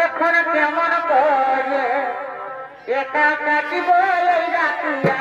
এখন কেমন করে একা কাটিব এই রাতিয়া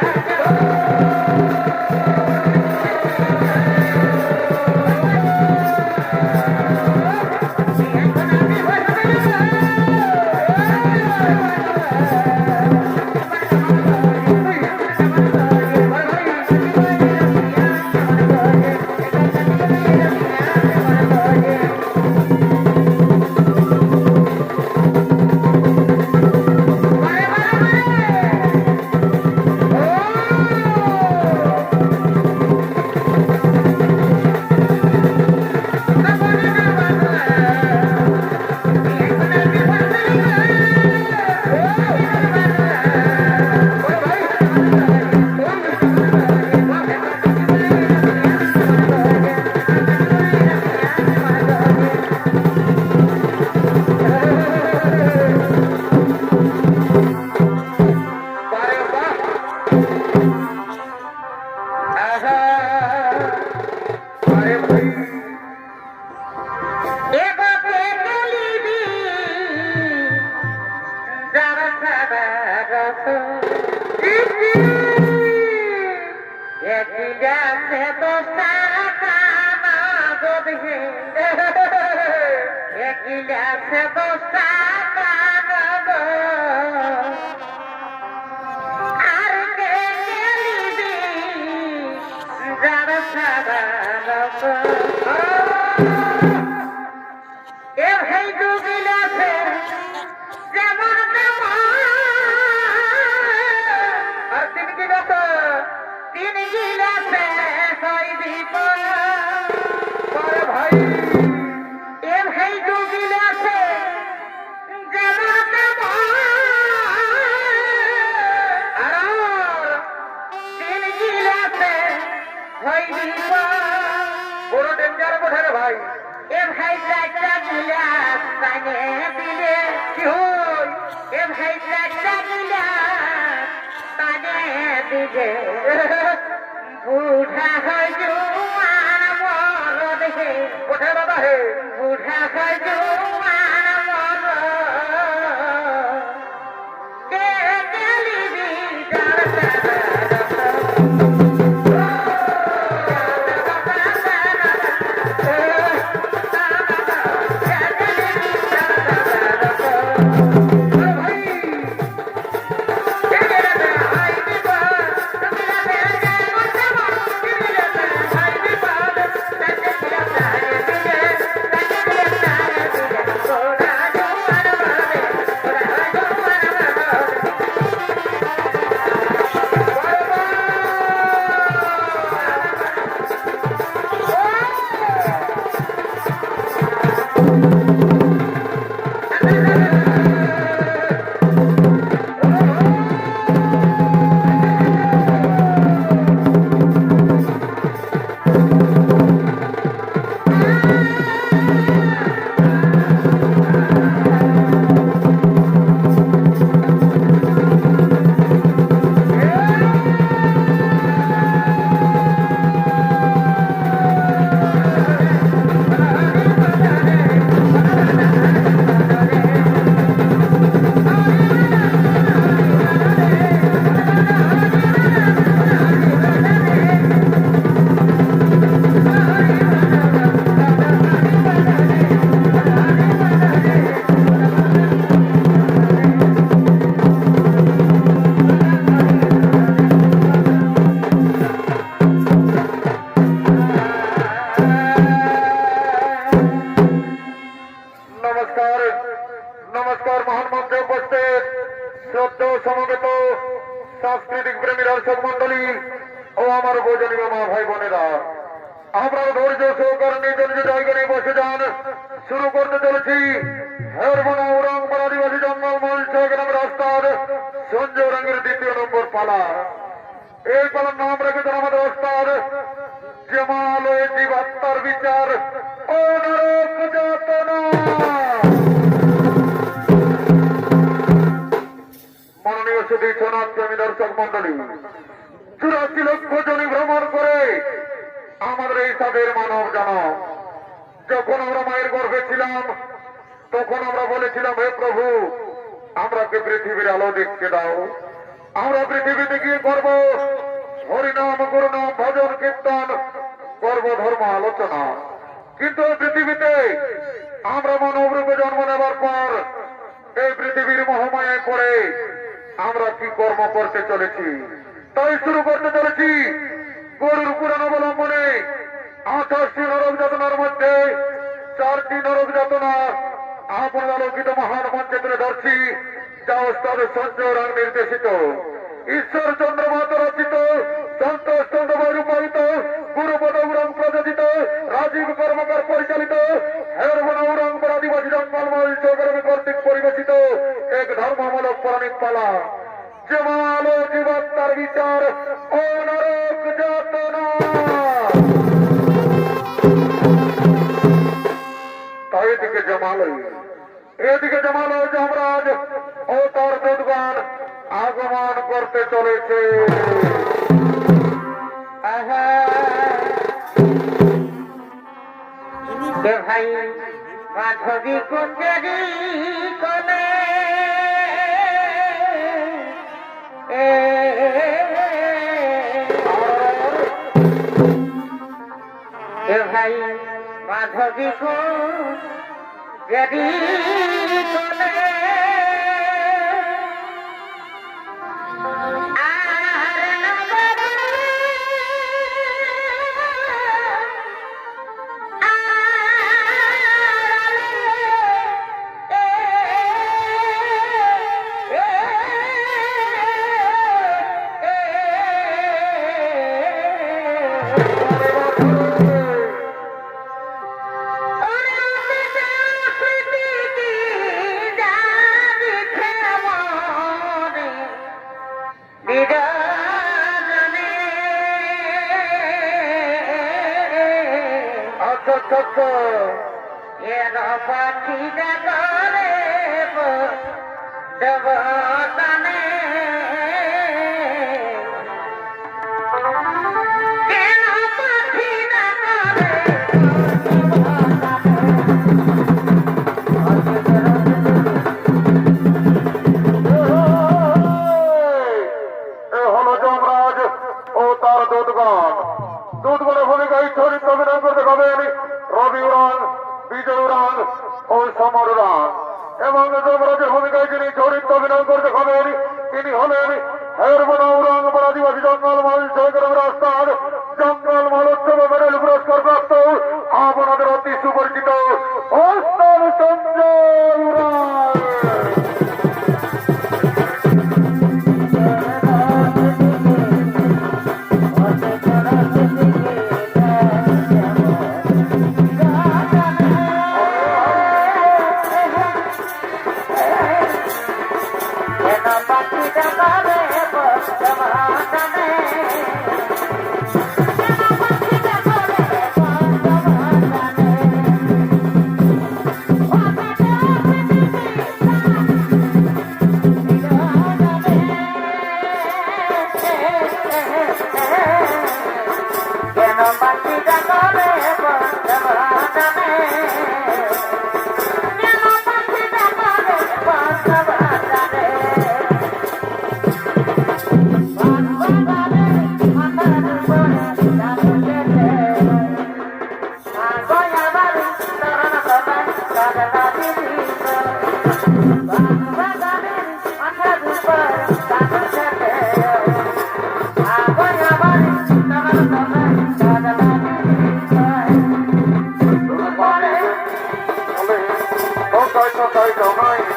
নমস্কার। মহান মঞ্চে উপস্থিত শ্রদ্ধা সমবেত সাংস্কৃতিক প্রেমী দর্শক মন্ডলী ও আমার ভোজনীয় মা ভাই বোনেরা, আমরা ধৈর্য সহকারে নিজ নিজ জায়গা নিয়ে বসে যান। শুরু করতে চলেছি হেরবনা উরংপাড়া আদিবাসী জঙ্গল মঞ্চ গ্রাম রাস্তার সঞ্জয় রঙের দ্বিতীয় নম্বর পালা। এই পালার নাম রেখেছেন আমাদের ওস্তাদ জামাল ও জীবাত্মার বিচার ও নরক যাতনা। মাননীয় সুধী সনাত প্রেমী দর্শক মন্ডলী, 84 লক্ষ জনি ভ্রমণ করে আমাদের এই সাদের মানব জনক। যখন আমরা মায়ের গর্ভে ছিলাম তখন আমরা বলেছিলাম, হে প্রভু, আমরাকে পৃথিবীর আলো দেখতে দাও। আমরা পৃথিবীতে গিয়ে করব হরিনাম গুরুনাম ভজন কীর্তন, করব ধর্ম আলোচনা। কিন্তু এই পৃথিবীতে আমরা মানব রূপে জন্ম নেবার পর এই পৃথিবীর মহামায়ায় পড়ে আমরা কি কর্ম করতে চলেছি, তাই শুরু করতে চলেছি গরুর পুরাণ অবলম্বনে 28টি নরক যাতনার মধ্যে 4টি নরক যাতনা আপনার আলোকিত মহান মঞ্চে তুলে ধরছি, যা ওস্তাদ সঞ্জয় রাং নির্দেশিত, ঈশ্বর চন্দ্র মাতা রচিত, সন্তোষ চন্দ্র রূপায়িত, গুরুপদ উরং প্রযোজিত, রাজীব কর্মকার পরিচালিত, হেরবনা উরংপাড়া আদিবাসী জঙ্গল মঞ্চ কর্তৃক পরিবেশিত এক ধর্মমূলক পৌরাণিক পালা, জামাল ও জীবাত্মার বিচার ও নরক যাতনা। তাই এদিকে জামালয়, এদিকে জামালয় যমরাজ ও তার দূতগণ আগমন করতে চলেছে। ভাই মাধবী কুঞ্জরি কলে ভাই মাধবী কুঞ্জরি কলে পাখি ডাকরে দেবতানে কেন পাখি ডাকরে হলো যমরাজ ও তার দূতগণ। দূতগণের ভূমিকায় চরিত্র অভিনয় করতে হবেন রবি উড়ান, বিজয় উড়ান ও সমর উড়ান। এবং যমরাজের ভূমিকায় যিনি চরিত্র অভিনয় করতে হবেন তিনি হলেন হেরবনা উরংপাড়া আদিবাসী জঙ্গল মঞ্চ গ্রাম রাস্তার জঙ্গল মহোৎসব মেডেল পুরস্কার প্রাপ্ত আপনাদের অতি সুপরিচিত ওস্তাদ সঞ্জয় উড়ান।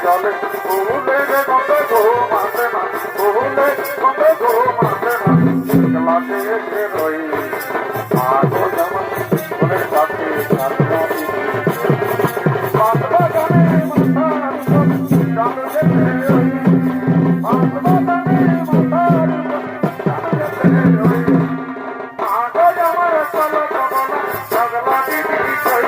জলে ফুলে রে গন্ধে ঘুমাতে না ফুলে গন্ধে ঘুমাতে না লাটে এসে রই আগো জামান মনের কাছে কান্না দিদি বাঁধবা জানে মাথার উপর চাঁদ যেতে রই বাঁধবা জানে মাথার উপর চাঁদ যেতে রই আগো জামার চলো কমলা পাগলা দিদি কই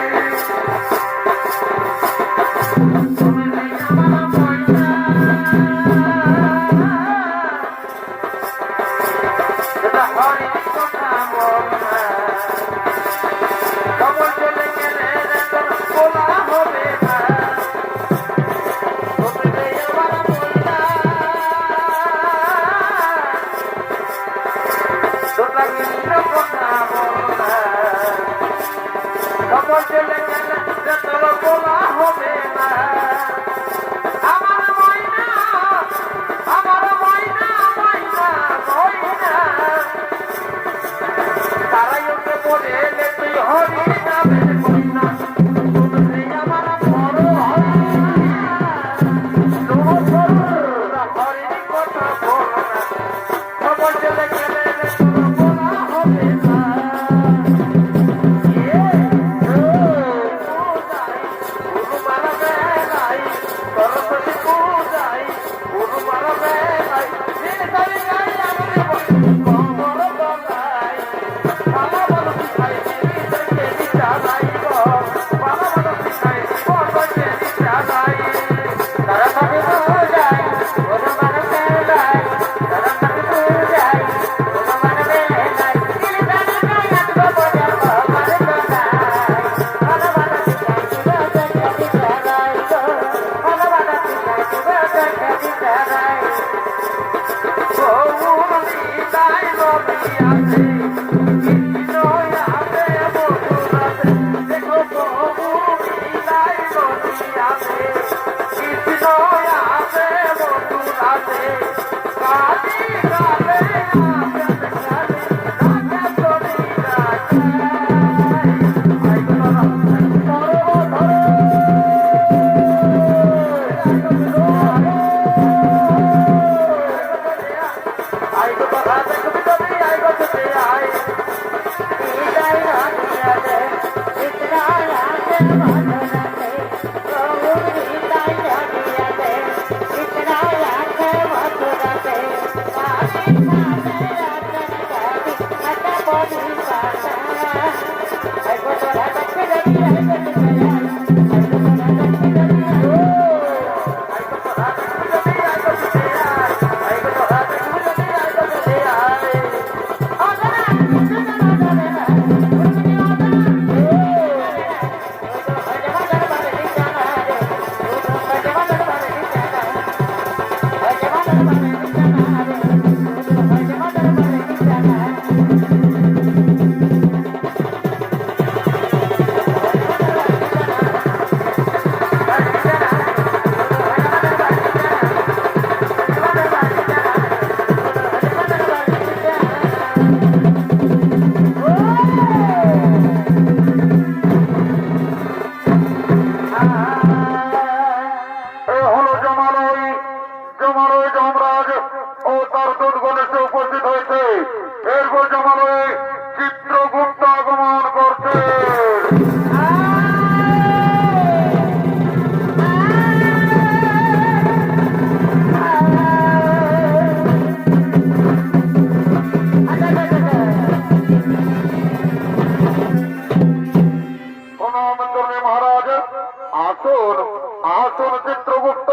আসন চিত্রগুপ্ত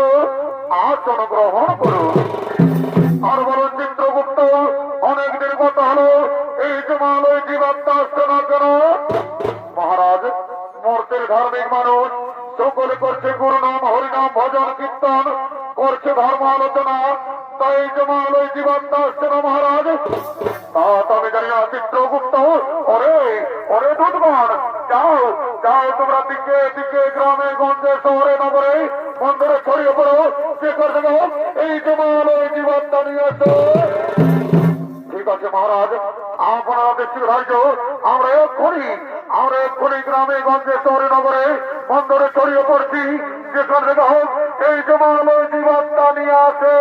আসন গ্রহণ করুন। আর বলুন চিত্রগুপ্ত, অনেকদিন কথা হলো এই জমালয় জীবাত্মা আসছে না কেন? মহারাজ, মূর্তির ধার্মিক মানুষ সকলে করছে গুরু নাম হরিনাম ভজন কীর্তন, করছে ধর্ম আলোচনা, তাই জমালয় জীবাত্মা আসছে না মহারাজ। তা তবে জানি না চিত্রগুপ্ত। ওরে ওরে দুধগণ, যাও যাও, তোমরা দিকে দিকে গ্রামে গঞ্জে শহরে নগরে মন্দিরে ছড়িয়ে পড়ো, যে করে দেবো এই জমালয় জীবাত্মা নিয়ে এসো। ঠিক আছে মহারাজ, আপনারা দেখছি রাজ্য, আমরা এক্ষুনি গ্রামে গঞ্জে শহরে নগরে মন্দিরে ছড়িয়ে পড়ছি, যেখানে হোক এই জমাল জীবনটা নিয়ে আসে।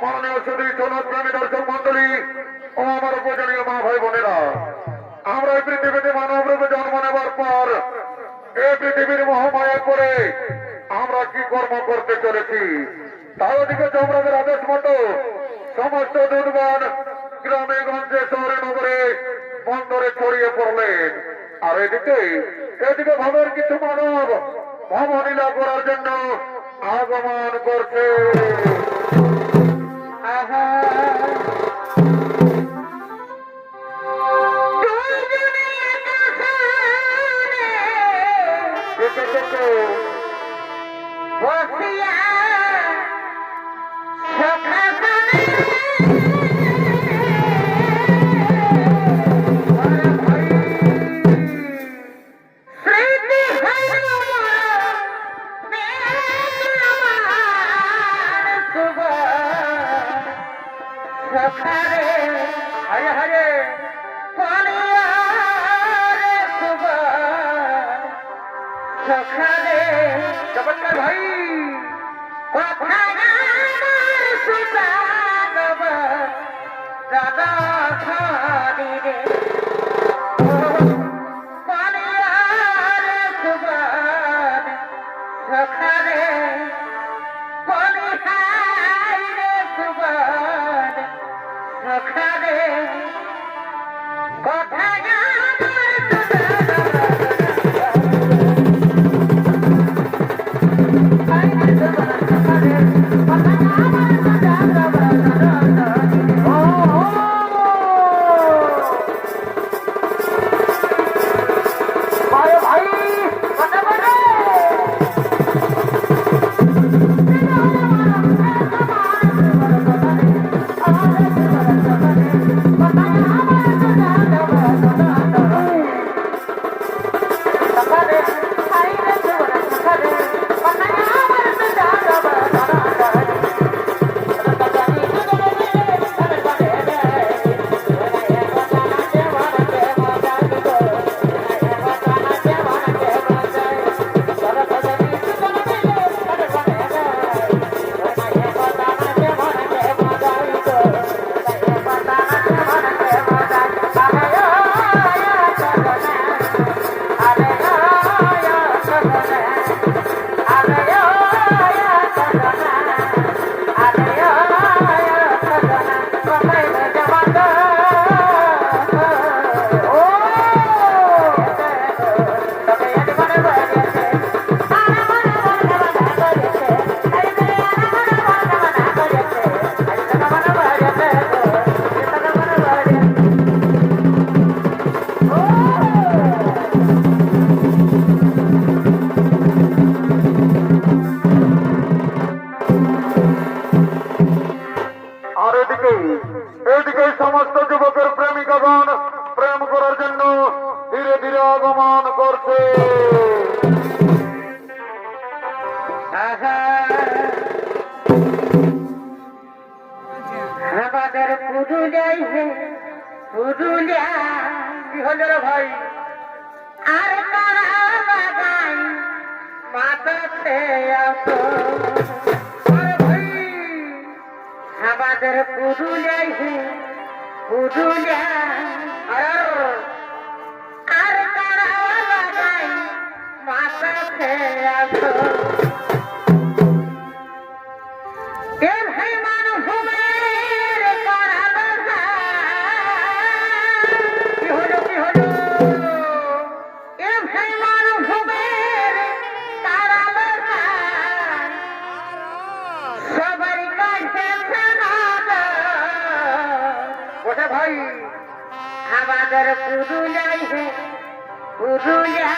মাননীয় সুধী জনপ্রেমী দর্শক মন্ডলী ও আমার উপজনীয় মা ভাই বোনেরা, আমরা এই পৃথিবীতে মানব রূপে জন্ম নেবার পর এই পৃথিবীর মহামায়া করে আমরা কি কর্ম করতে চলেছি তার ওদিকে যমরাজের আদেশ মতো সমস্ত দুধবান গ্রামে গঞ্জে শহরে নগরে বন্দরে ছড়িয়ে পড়লেন। আর এদিকে ভাবের কিছু মানব ভবনীলা করার জন্য আগমন করছে। हरे हरे सखारे चमत्कार भाई दादा खानी रे सखारे सखारे এদিকে সমস্ত যুবকের প্রেমিকাগণ প্রেম করার জন্য ধীরে ধীরে আগমন করছে। আমাদের পুরুলিয়ায় পুরুলিয়া কি হল রে ভাই আর তারা লাগাই মাথাতে আসো আমাদের পুরুলিয়ায় পুরুলিয়া আর তারা লাগাই মাথাতে আসো भाई हमारे पुरुलिया पुरुलिया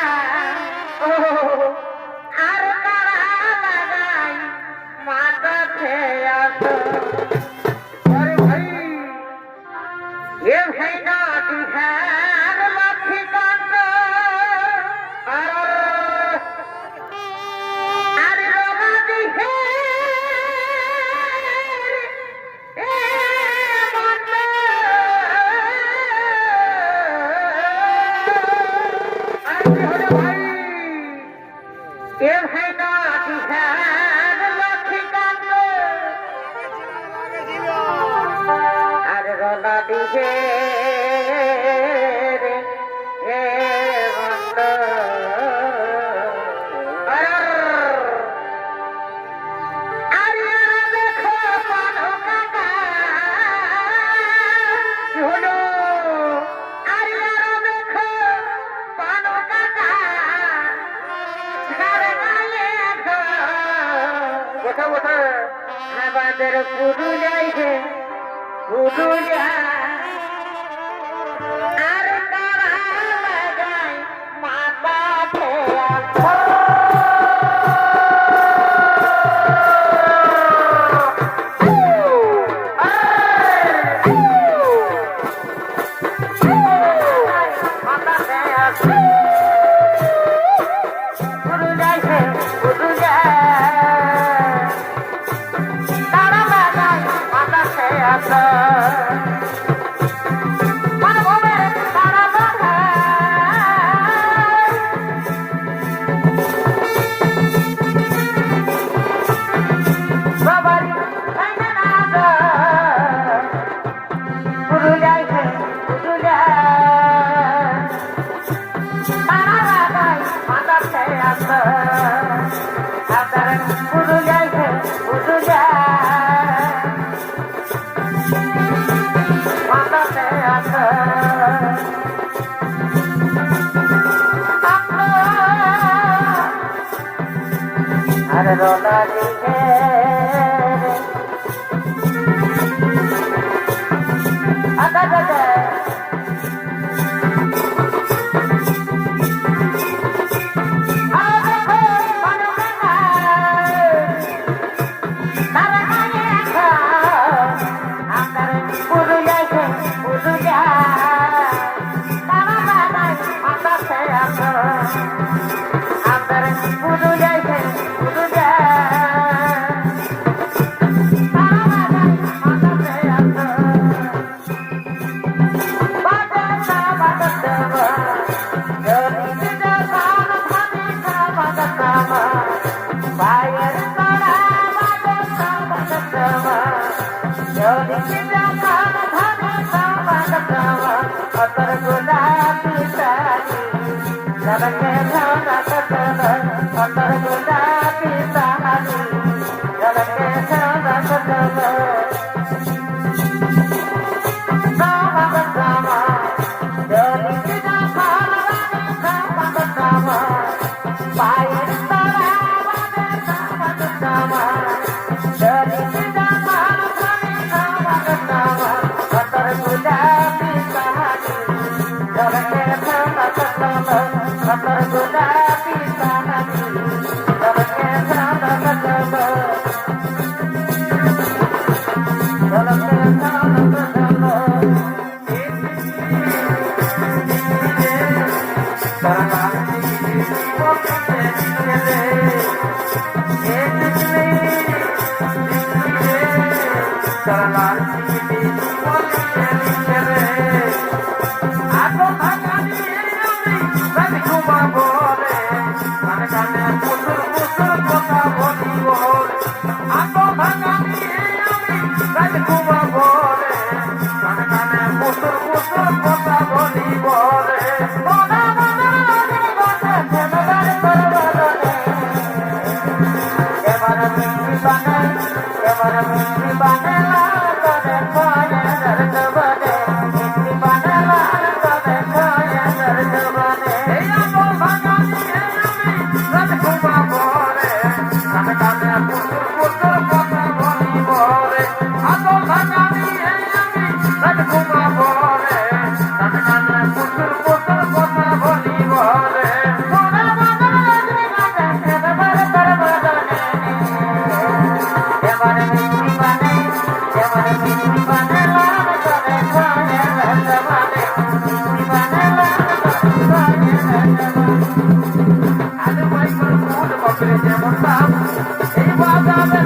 আর তারা লাগাই মাথা খেয়ে আসো আরে ভাই এ ভাই না বিহার লক্ষ্মীকান্ত বটে বটে আমাদের পুরুলিয়ায় হে পুরুলিয়া আর তারা লাগায় মাথা পুরুলিয়ায় হে পুরুলিয়া তারা লাগায় মাথা খেয়াছে মানবের তারা লাগায় বাবারি খাইনা না পুরুলিয়ায় হে পুরুলিয়া তারা লাগায় মাথা খেয়াছে আপনার পুরুলিয়ায় হে পুরুলিয়া মাথা খেয়াছে আরে রোলা দিকে আদা দাদা যেমন এই বাজারে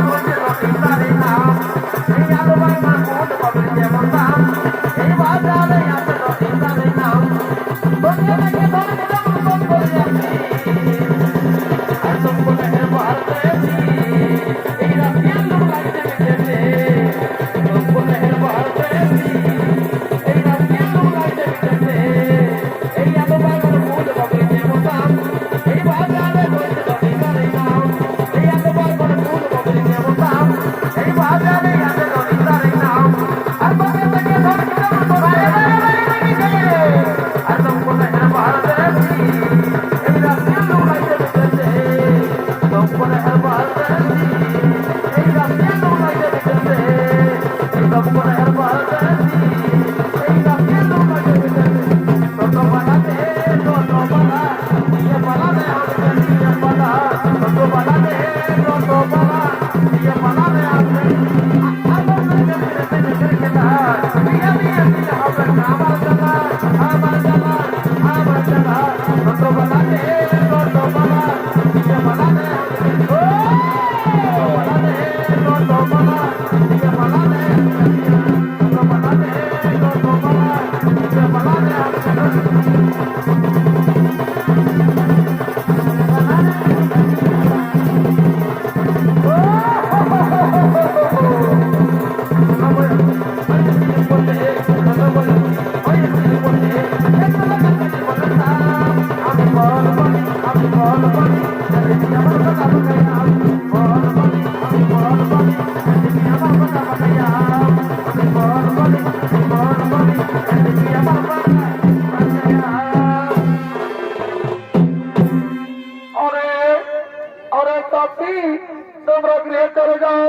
গৃহে চলে যাও,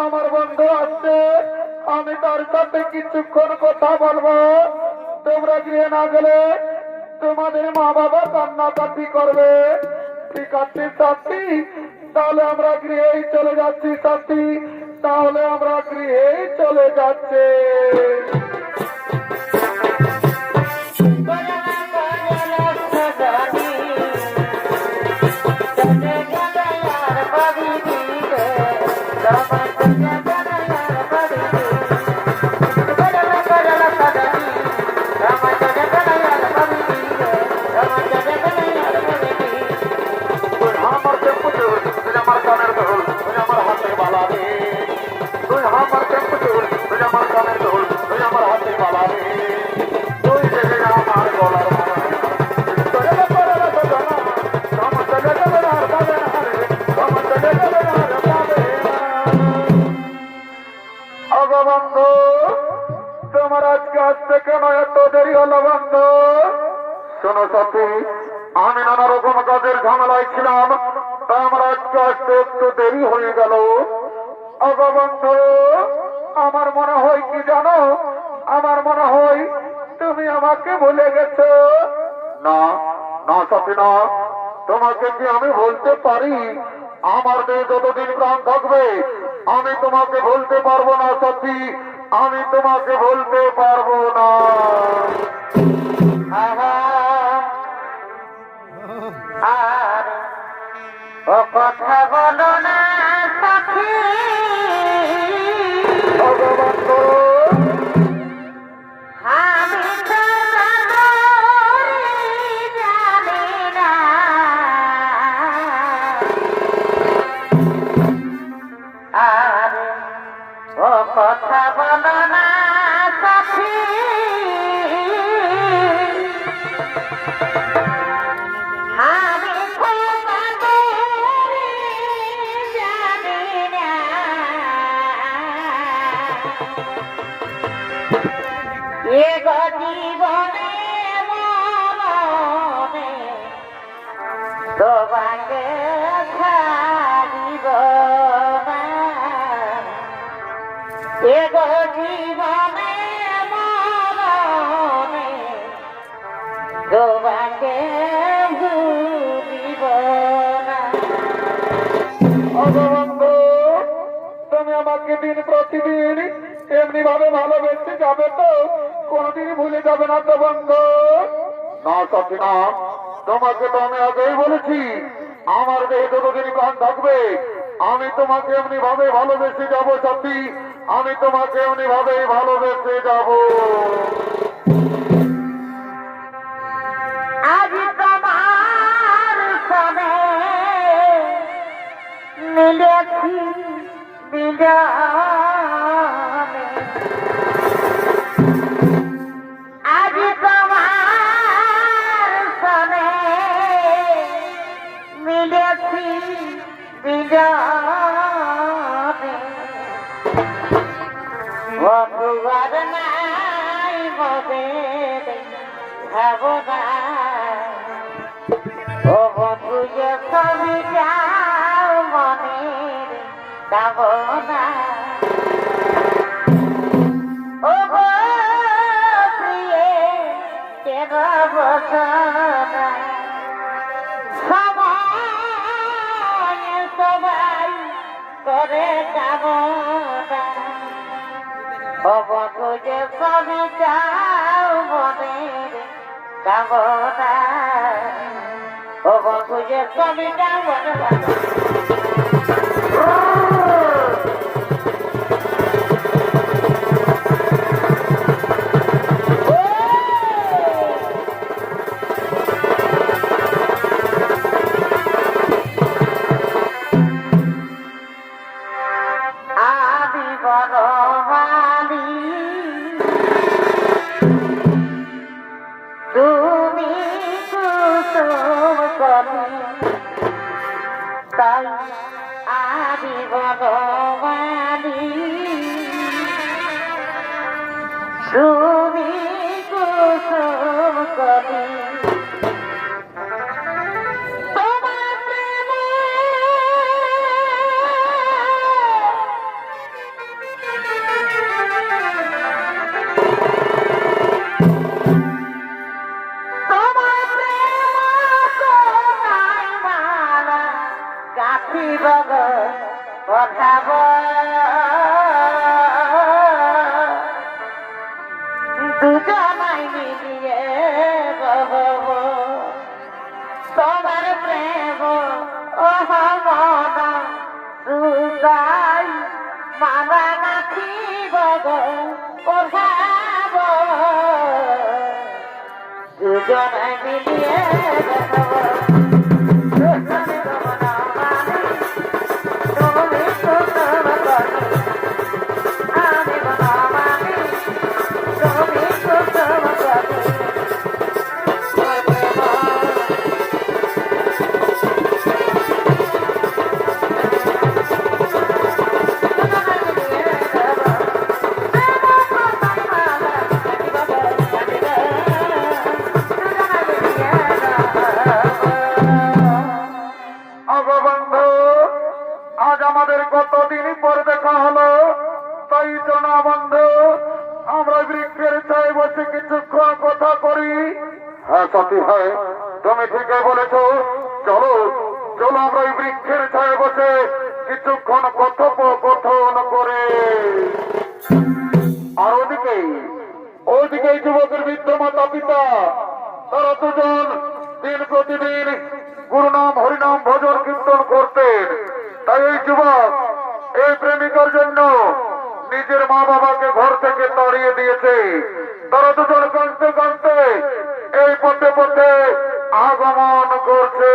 আমার বন্ধু আসছে, আমি তার সাথে কিছুক্ষণ কথা বলবো। তোমরা গৃহে না গেলে তোমাদের মা বাবা কান্নাকাটি করবে। ঠিক আছে সাথী, তাহলে আমরা গৃহেই চলে যাচ্ছি সাথী, তাহলে আমরা গৃহেই চলে যাচ্ছি। আমার টেম্পু চুর, তুই আমার কানের দোল, তুই আমার হাতের বালা রে। তুই আমার টেম্পু চুর, তুই আমার কানের দোল, তুই আমার হাতের বালা রে। তুই জেগে আমার গলার মালা। বন্ধু, তোমার আজকে আসতে কেন এত দেরি হলো বন্ধু? শোনো সাথী, আমি নানা রকম কাজের ঝামেলায় ছিলাম, তাই আমার আজকে আসতে একটু দেরি হয়ে গেল। বন্ধু, আমার মনে হয় কি জানো, আমার মনে হয় তুমি আমাকে ভুলে গেছো। না না সাথী না, তোমাকে কি আমি বলতে পারি? আমার দেহ যতদিন প্রাণ থাকবে আমি তোমাকে বলতে পারবো না সাথী, আমি তোমাকে বলতে পারবো না। আর ও কথা বলো না সাথী, ভগবান গো, আমি তো জানি না। আর ও কথা বলো না সাথী, আমি তো জানি না। এ গো জীবনে মরণে তোমাকে ছাড়িব না। এ গো জীবনে মরণে তোমাকে ভুলিব না। বন্ধু, তুমি আমাকে দিন প্রতিদিন এমনি ভাবে ভালোবেসে যাবে তো? কোনদিন ভুলে যাবে না তো বন্ধু? না সাথী না, তোমাকে তো আমি আগেই বলেছি, আমার দেহে যতদিন প্রাণ থাকবে আমি তোমাকে এমনি ভাবে ভালোবেসে যাবো সাথী, আমি তোমাকে এমনি ভাবে ভালোবেসে যাবো। আজ তোমার সনে মিলেছি বিজনে, আজ তোমার সনে মিলেছি বিজনে। বন্ধুবার নাই মদের ভাবনা, ও বন্ধু যে ছবি যাও মনের কামনা। ও গো প্রিয়ে কেন বসনা, সময় সবাই করে কামনা। ও বন্ধু যে ছবি যাও মনের কামনা, ও বন্ধু যে ছবি যাও মনের কামনা। আমি বনমালী, তুমি কুসুম কলি, তাই আমি বনমালী, তুমি কুসুম কলি। তোমার প্রেমে বধাব দুজনাই মিলিয়ে রহব তোমার প্রেম অহমন সুদাই মানা নাখিব ওঠাব দুজনাই মিলিয়ে রহব আগো বন্ধু, আজ আমাদের কতদিন পর দেখা হলো, তাই তো না বন্ধু আমরা বৃক্ষের ছায় বসে কিছুক্ষণ কথা করি। হ্যাঁ সাথী, হ্যাঁ তুমি ঠিকই বলেছো। চলো চলো আমরা এই বৃক্ষের ছায় বসে কিছুক্ষণ কথোপকথন করে। আর ওদিকে ওদিকে যুবকের বৃদ্ধ মাতা পিতা তারা দুজন দিন প্রতিদিন গুরু নাম হরিনাম ভজন কীর্তন করতেন। তাই এই যুবক এই প্রেমিকার জন্য নিজের মা বাবাকে ঘর থেকে তাড়িয়ে দিয়েছে। তারা দুজন কাঁদতে কাঁদতে এই পথে পথে আগমন করছে।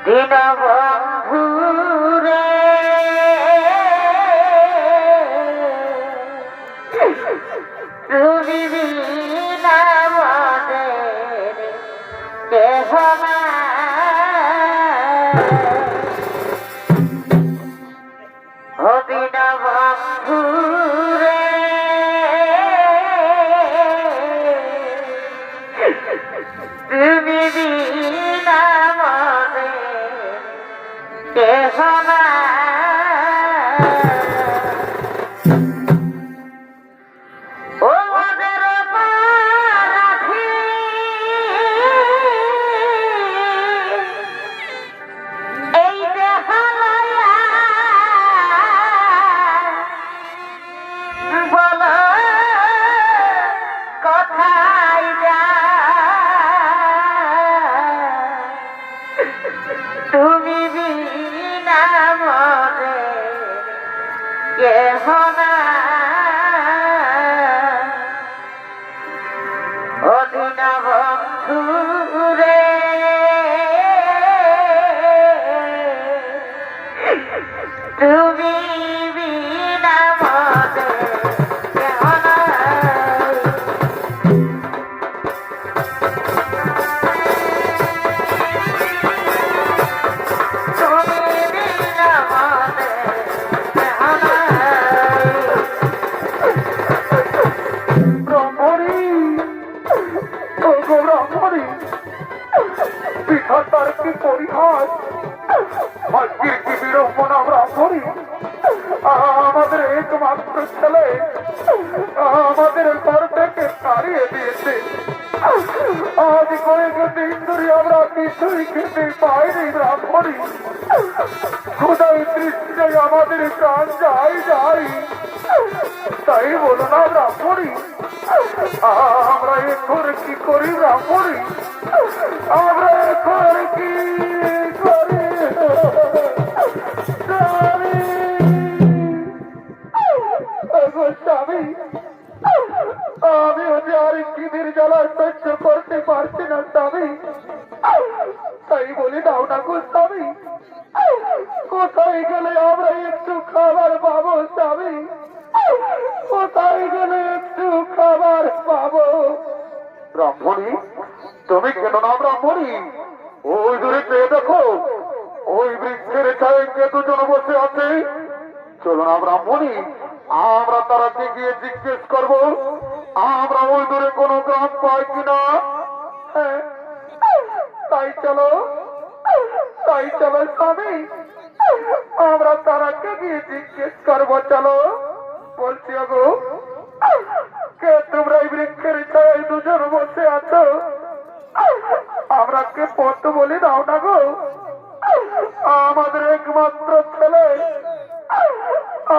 দীনবন্ধুরে তুমি বিনা মনের দেহ ও দীনবন্ধুরে তুমি বিনা মনের দেহ ও মোদের পারাধি এই দেহ লয়া বলো কোথায় যায় তুমি বিনা মরে কেহ না অদিন বন্ধুরে তুমি বিনা মরে কেহ না ব্রাহ্মণী, ওগো ব্রাহ্মণী, পিঠার কি পরিহাস, আজকের কি বিড়ম্বনা ব্রাহ্মণী। আমাদের একমাত্র ছেলে আমাদের ঘর থেকে তাড়িয়ে দিয়েছে। আজ কয়েক দিন ধরে আমরা কিছুই খেতে পাইনি ব্রাহ্মণী। খোদাই দৃষ্টিতে আমাদের প্রাণ যাই যাই, তাই বলো না ব্রাহ্মণী, আমরা এখন কি করি ব্রাহ্মণী, আমরা এখন কি করি। স্বামী, আমি ওদের আর খিদের জ্বালা সহ্য করতে পারছি না স্বামী, তাই বলি দাও না গো স্বামী, কোথায় গেলে আমরা একটু খাবার পাবো স্বামী, কোথায় গেলে একটু খাবার পাবো। ব্রাহ্মণী, তুমি কেন না ব্রাহ্মণী, ওই দূরে চেয়ে দেখো, ওই বৃক্ষের ছায় কে দুজন বসে আছে। চলো না ব্রাহ্মণী, আমরা তারাকে গিয়ে জিজ্ঞেস করবো আমরা ওই দূরে কোনো গ্রাম পাই কিনা। হ্যাঁ, তাই চলো স্বামী, আমরা তারাকে গিয়ে জিজ্ঞেস করবো। চলো বলছি, গো কে তোমরা এই বৃক্ষের ছায় দুজন বসে আছো, আমরাকে পথ বলে দাও না গো। আমাদের একমাত্র ছেলে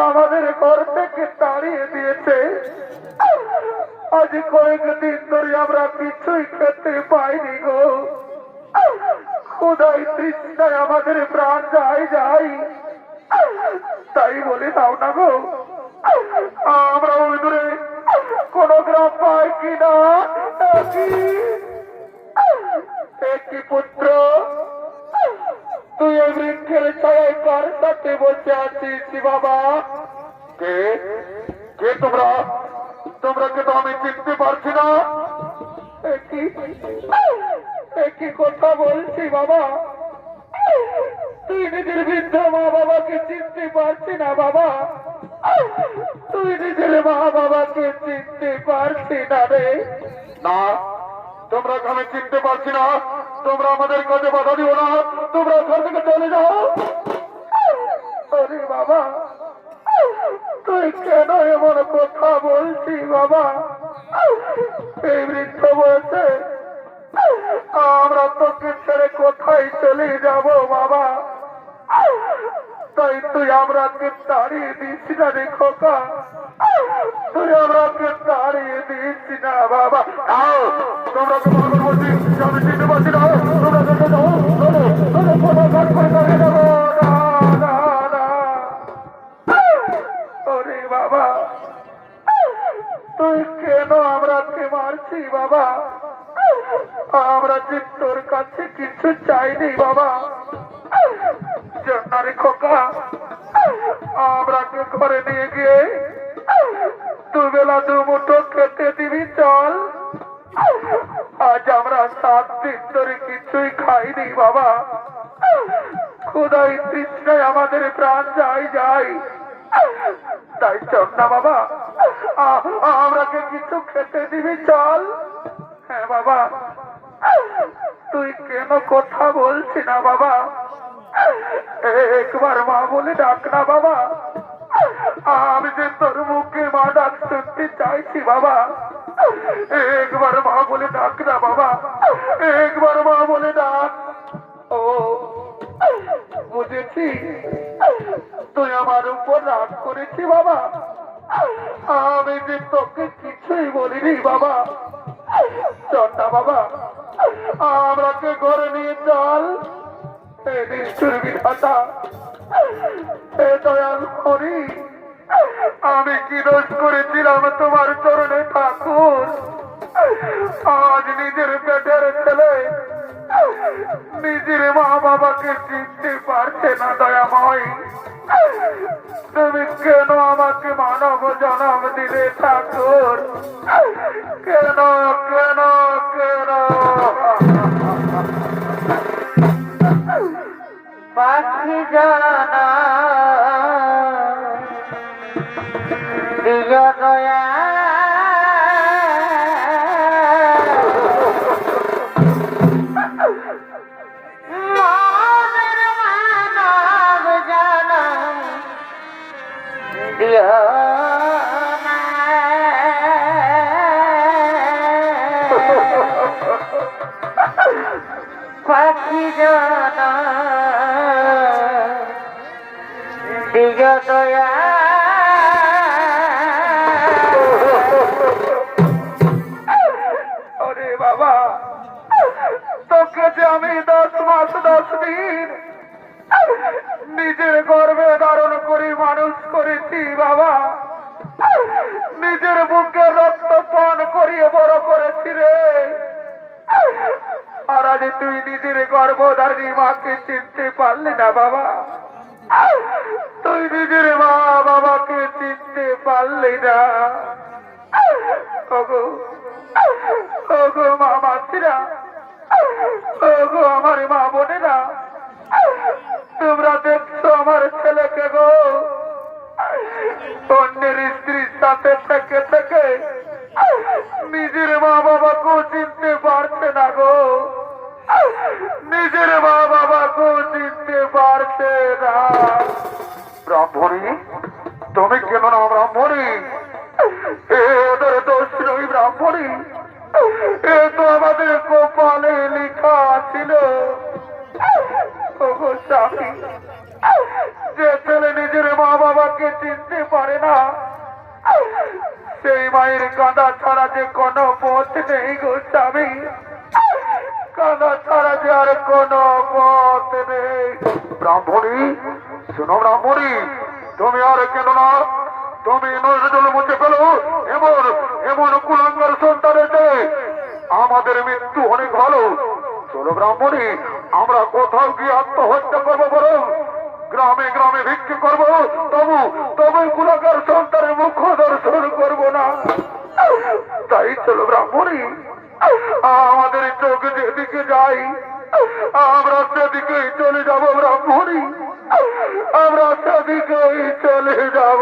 আমাদের ঘর থেকে তাড়িয়ে দিয়েছে। আজ কয়েকদিন ধরে আমরা কিছুই খেতে পাইনি গো। খোদাই তৃষ্ণায় আমাদের প্রাণ যায়। তাই বলে দাও না গো, আমরা ওই দূরে কোন গ্রাম পাই কিনা। একই পুত্র, তুই এই বৃক্ষের ছায়ায় কার সাথে বসে আছিস বাবা? কে কে তোমরা? তোমরাকে তো আমি চিনতে পারছি না। একই কথা বলছি বাবা, তুই নিজের বৃদ্ধ মা বাবাকে চিনতে পারছি না বাবা। তুই নিজের মা বাবাকে চিনতে পারছি না রে। না, তোমরা আমি চিনতে পারছি না। তোমরা আমাদের কাছে বাধা দিও না, তোমরা ঘর থেকে চলে যাও। আরে বাবা, তুই কেন এমন কথা বলছি বাবা? এই বৃদ্ধ বয়সে আমরা তোকে ছেড়ে কোথায় চলে যাব বাবা? তাই তুই আমরাকে তাড়িয়ে দিস না রে খোকা, তুই আমরাকে তাড়িয়ে দিস না বাবা। তোমরা তো ভালো বলছি, আমি চিনতে পারছি না। তোমরা চলে যাও, কোনো ঘর করে দাঁড়িয়ে যাবো না। ওরে বাবা, তুই কেন আমরাকে মারছি বাবা? আমরা যে তোর কাছে কিছু চাইনি বাবা। জন্নারে খোকা, আমরাকে ঘরে নিয়ে গিয়ে দুবেলা দুমুঠো খেতে দিবি চল। আজ আমরা 7 দিন ধরে কিছুই খাইনি বাবা। খোদাই তৃষ্ণায় আমাদের প্রাণ যায়। তাই চল না বাবা, আমরাকে কিছু খেতে দিবি চল। হ্যাঁ বাবা, তুই কেন কথা বলছি না বাবা? একবার মা বলে ডাক না বাবা। আমি যে তোর মুখে মা ডাক শুনতে চাইছি বাবা। একবার মা বলে ডাক না বাবা, একবার মা বলে ডাক। ও বুঝেছি, তুই আমার উপর রাগ করেছি বাবা। আমি যে তোকে কিছুই বলিনি বাবা। চল না বাবা, আমরাকে ঘরে নিয়ে চল। নিষ্ঠুর বিধাতা, এ দয়াল হরি, আমি কি দোষ করেছিলাম তোমার চরণে ঠাকুর? আজ নিজের পেটের ছেলে নিজের মা বাবাকে চিনতে পারছে না দয়াময়। তুমি কেন আমাকে মানব জনম দিলে ঠাকুর? কেন কেন কেন? পাখি জানা দিয় দয়া, মনের মানব জনম দিয় না। পাখি জানা দিয় দয়া, আরে বাবা, তোকে যে আমি 10 মাস 10 দিন নিজের গর্ভে ধারণ করে মানুষ করেছি বাবা। নিজের বুকে রক্ত পান করিয়ে বড় করেছি রে। আর আজ তুই নিজের গর্ভধারী মাকে চিনতে পারলি না বাবা। তুই নিজের মা বাবাকে চিনতে পারলি না। ওগো ওগো মা মাসিরা, ওগো আমার মা বোনেরা, তোমরা দেখছো আমার ছেলেকে গো অন্যের স্ত্রীর সাথে থেকে থেকে নিজের মা বাবাকেও চিনতে পারছে না গো। নিজের মা বাবাকেও চিনতে পারছে না। ব্রাহ্মণী, তুমি কেন না ব্রাহ্মণী? ওদের দোষ নই ব্রাহ্মণী, এ তো আমাদের কপালে লেখা ছিল। ওগো স্বামী, যে ছেলে নিজের মা বাবাকে চিনতে পারে না, সেই মায়ের কাঁদা ছাড়া যে কোনো পথ নেই গো স্বামী, কাঁদা ছাড়া যে আর কোনো পথ নেই। ব্রাহ্মণী, শোনো ব্রাহ্মণী, তুমি আর কেন না, তুমি নজরুল মুছে ফেলো এমন এমন কুলাঙ্গার সন্তানেতে। আমাদের মৃত্যু অনেক ভালো। চলো ব্রাহ্মণী, আমরা কোথাও গিয়ে আত্মহত্যা করবো, বরং গ্রামে গ্রামে ভিক্ষে করবো, তবু তবে কুলাঙ্গার সন্তানের মুখ দর্শন করবো না। তাই চলো ব্রাহ্মণী, আমাদের চোখ যেদিকে যাই আমরা সেদিকেই চলে যাব ব্রাহ্মণী, আমরা সেদিকেই চলে যাব।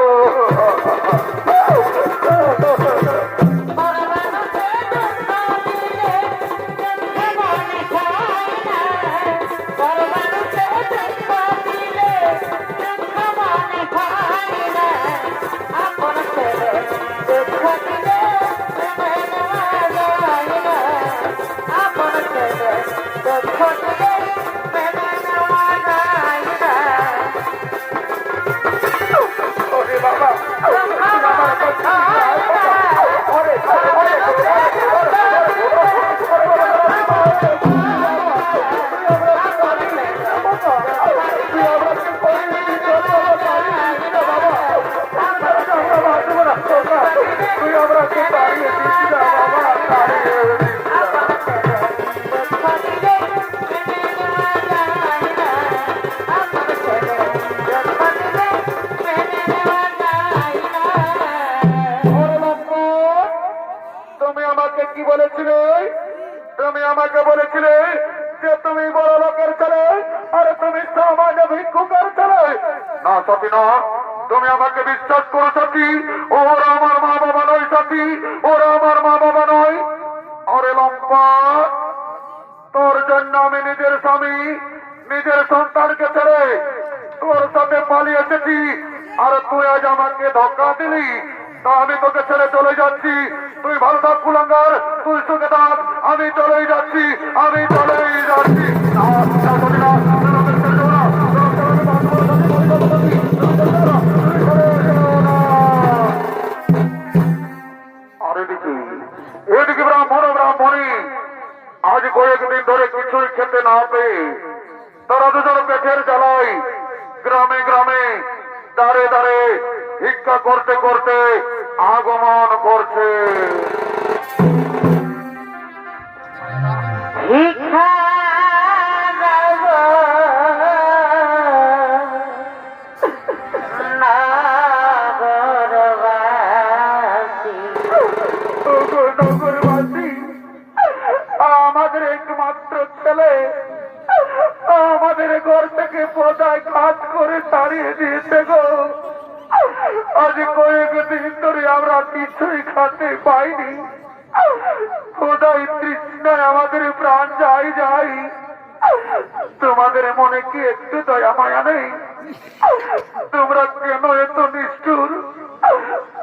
কি বলেছিলে? তুমি আমাকে বলেছিলে যে তুমি বড় লোকের ছেলে আর তুমি সমাজ ভিক্ষুকের ছেলে। না সতী না, তুমি আমাকে বিশ্বাস করো সতী, ওরা আমার মা বাবা নয় সতী, ওরা আমার মা বাবা নয়। আরে লম্পা, তোর জন্য আমি নিজের স্বামী নিজের সন্তানকে ছেড়ে তোর সাথে পালিয়ে এসেছি, আর তুই আজ আমাকে ধোঁকা দিলি। তা আমি তোকে ছেড়ে চলে যাচ্ছি। তুই ভালো থাক কুলাঙ্গার, তুই সুখে থাক, আমি চলেই যাচ্ছি, আমি চলেই যাচ্ছি। আর এদিকে ব্রাহ্মণ ব্রাহ্মণী আজ কয়েকদিন ধরে কিছুই খেতে না পেয়ে তারা দুজন পেটের জ্বালাই গ্রামে গ্রামে দাঁড়ে দাঁড়ে ভিক্ষা করতে করতে আগমন করছে। ভিক্ষা দেব নগরবাসী, নগরবাসী, আমাদের একমাত্র ছেলে আমাদের ঘর থেকে পদায় কাজ করে তাড়িয়ে দিয়েছে গো। আজ কয়েকদিন ধরে আমরা কিছুই খেতে পাইনি। খোদাই তৃষ্ণায় আমাদের প্রাণ যাই যাই। তোমাদের মনে কি একটু দয়া মায়া নেই? তোমরা কেন এত নিষ্ঠুর?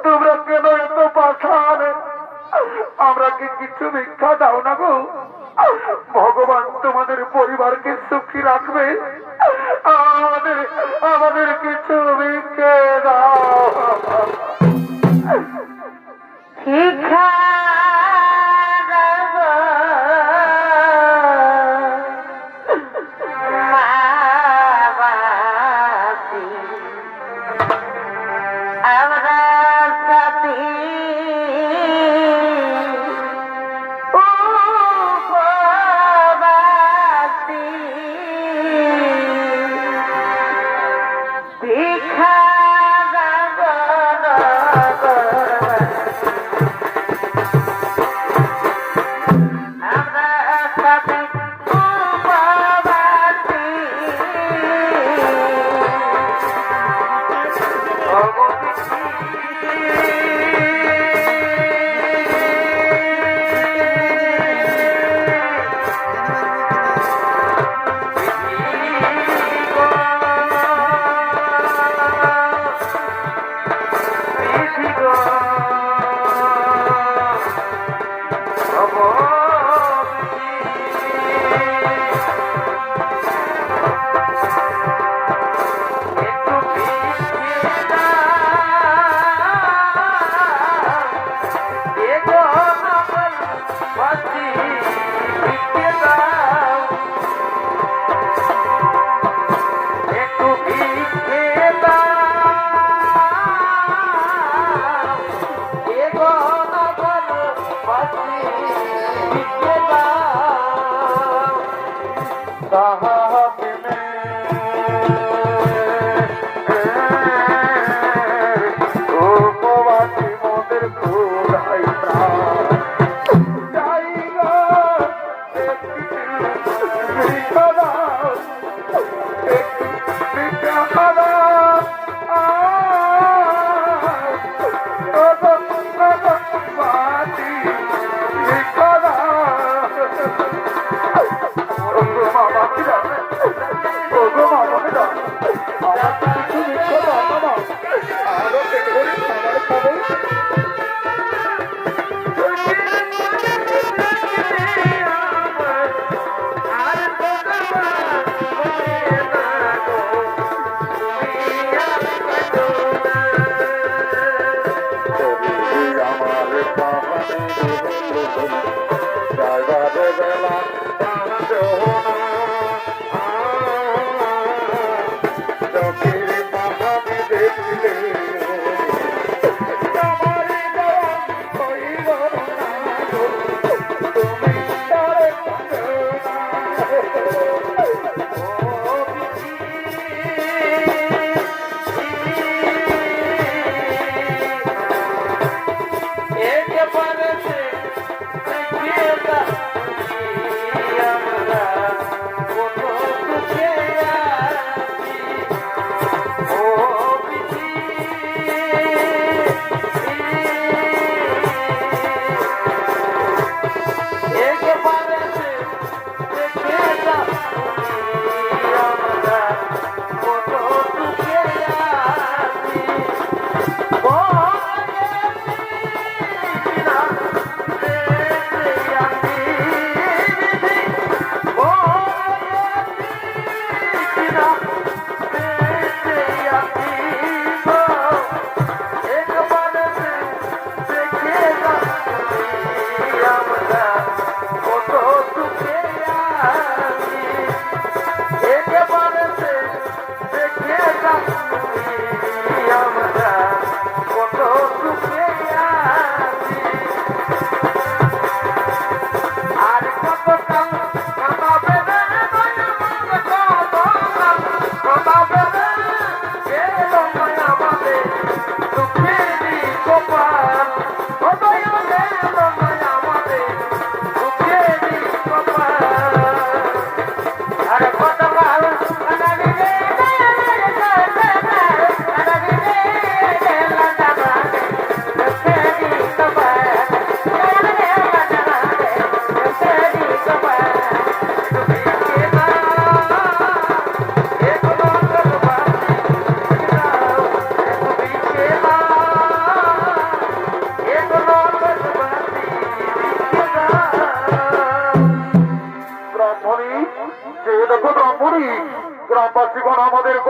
তোমরা কেন এত পাষাণ? আমরা কি কিছু ভিক্ষা দাও না গো? ভগবান তোমাদের পরিবারকে সুখী রাখবে। আমাদের আমাদের কিছু ভিক্ষে দাও। ভিক্ষা দেব মাবাসী, আমরা সাথী উপবাসী,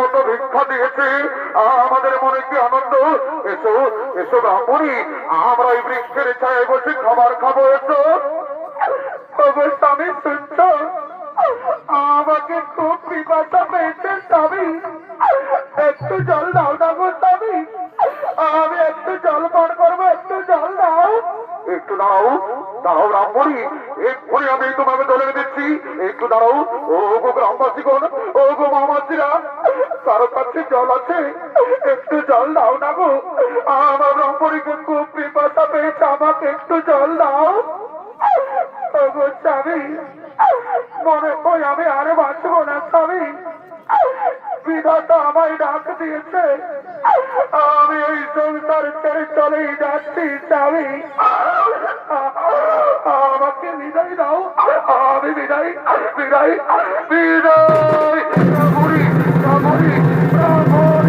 কত ভিক্ষা দিয়েছি, আমাদের মনে কি আনন্দ। এসো এসো ব্রাহ্মণী, আমরা এই বৃক্ষের ছায় বসে খাবার খাবো। এসো। স্বামী শুনছ, আমাকে খুব পিপাসা পেয়েছে স্বামী, একটু জল দাও না গো স্বামী, আমি একটু জল পান করবো, একটু জল দাও। একটু দাঁড়াও দাঁড়াও ব্রাহ্মণী, এক্ষুনি আমি তোমাকে দলে দিচ্ছি, একটু দাঁড়াও। ও গো গ্রামবাসীগণ, ও গো মামাসিরা, কারো কাছে জল আছে? একটু জল দাও না গো, আমার ব্রাহ্মণীকে খুব পিপাসা পেয়েছে, আমাকে একটু জল দাও। ও গো স্বামী, মনে হয় আমি আরে বাঁচবো না স্বামী, বিধাতা আমায় ডাক দিয়েছে, আমি এই সংসার ছেড়ে চলেই যাচ্ছি স্বামী, আমাকে বিদায় দাও, আমি বিদায় বিদায় বিদায়। রামুরি রামুরি রামুরি।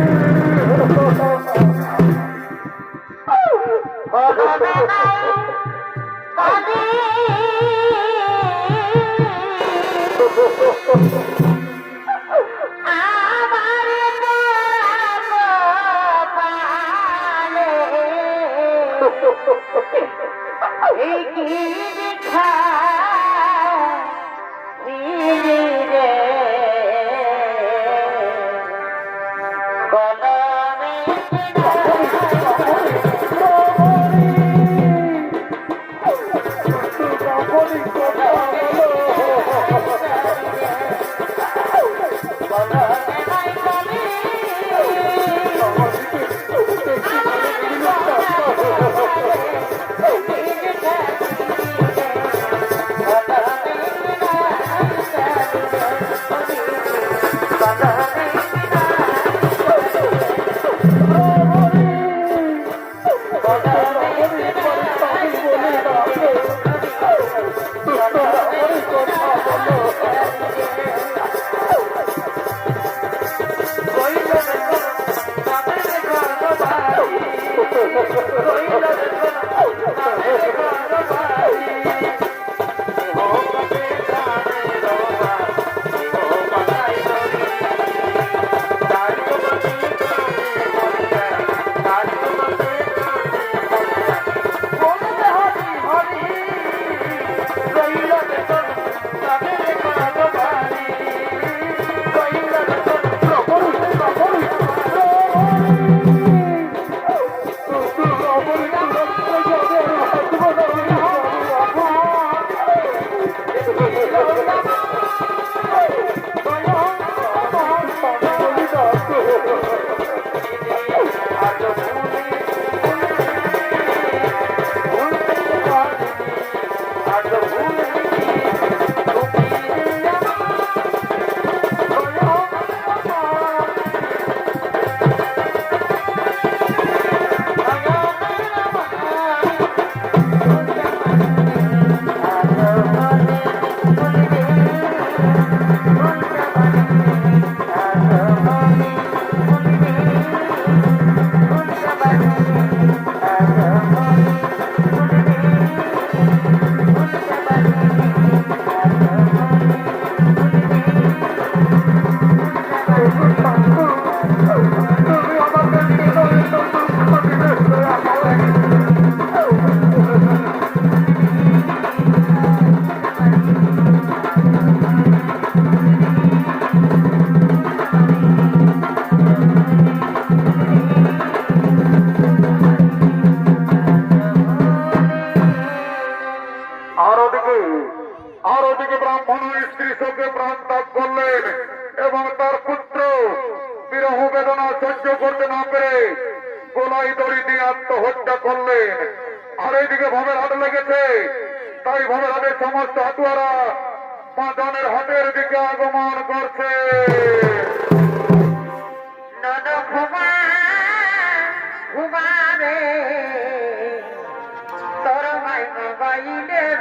আর ওদিকে ব্রাহ্মণ স্ত্রী শোকে প্রাণ ত্যাগ করলেন এবং তার পুত্র বিরহ বেদনা সহ্য করতে না পেরে গোলাই দড়ি দিয়ে আত্মহত্যা করলেন। আর এইদিকে ভবের হাট লেগেছে, তাই ভবের হাটের সমস্ত হাতুয়ারা মাদানের হাটের দিকে আগমন করছে।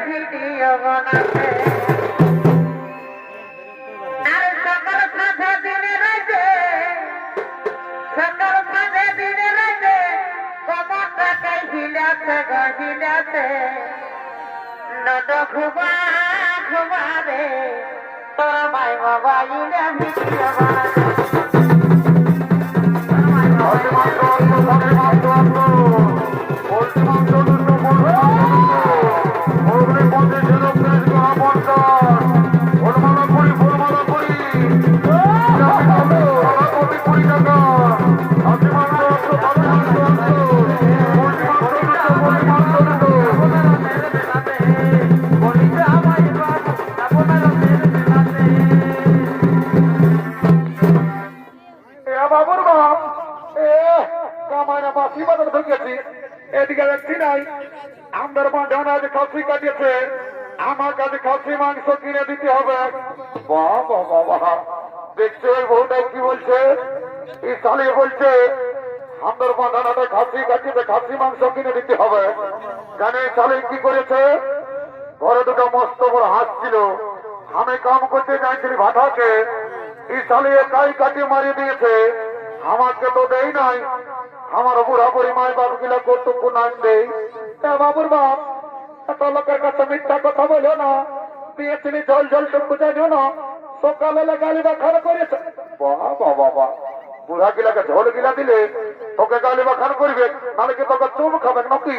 ভিডিও বানাতে আর সকল সাথে দিনে রাইতে সকল সাথে দিনে রাইতে কমর টাকায় হিলাছে গহিলাছে নদ ঘুমা ঘুমা রে তোর মাই মোবাইলে ভিডিও বানাতে বাবুর বাপ এ কামাইনা বাসি বাজার ঢুকেছি এদিকে দেখছি নাই আমাদের মাঝানা যে খাসি কাটিয়েছে আমার কাছে খাসি মাংস কিনে দিতে হবে বাহ বাহ বাহ দেখছো ওই বউটাই কি বলছে এই শালি বলছে আমাদের মাঝানাটা খাসি কাটিয়েছে খাসি মাংস কিনে দিতে হবে জানে শালি কি করেছে ঘরে দুটো মস্ত বড় হাঁস ছিল আমি কাম করতে চাইছিলি ভাটাকে এই শালি একাই কাটিয়ে মারিয়ে দিয়েছে আমাকে তো দেই নাই আমার বুড়া বুড়ি মাই বাপ গুলা কর্তব্য নাম দেই বাবুর বাপ এত লোকের কাছে মিথ্যা কথা বলো না দিয়েছিলি জল জল টুকু জানিও না সকালে গালি বাখান করেছে বাবা বাবা বুড়া গিলাকে ঝোল গিলা দিলে তোকে গালি বাখান করবে নাহলে কি তোকে চুম খাবে নাকি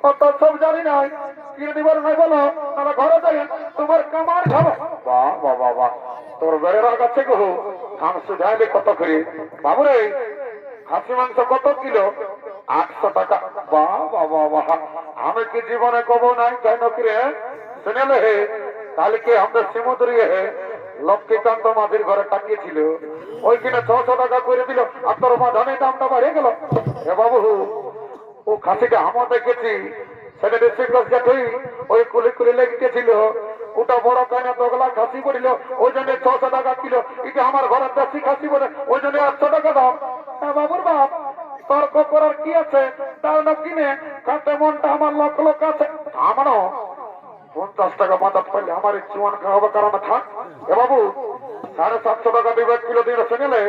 অত সব জানি নাই কিনে দিবার নাই বলো তাহলে ঘরে যাই তোমার কামার খাবো বাবা বাবা তোর বেড়ের কাছে গো আমি সুঝাইলে কত করে বাবুরে খাসি মাংস কত কিলো 800 টাকা বাবা বাবা আমি কি জীবনে কব নাই কেন কিরে শুনেলে হে কালকে আমাদের সমুদ্রে হে লক্ষ্মীকান্ত মাঝির ঘরে টাকিয়েছিল ওই কিনে 600 টাকা করে দিল আর তোর মা ধানের দামটা বাড়ে গেল হে বাবু ও খাসিটা আমার দেখেছি সেটা রেসিপি ওই কুলি কুলি লেগেছিল ওটা বড় কানা দোগলা খাসি পড়িল ওই জন্য 600 টাকা কিলো এটা আমার ঘরের দেশি খাসি বলে ওই জন্য 800 টাকা দাম বাবুর বাপ তর্ক করার কি আছে তাও না কিনে কাটে মনটা আমার লক্ষ লোক আছে আমারও 50 টাকা মাথাত পাইলে আমার চুয়ান খাওয়াবে কারণ থাক এ বাবু 750 টাকা দিবে কিলো দিয়ে শুনেলে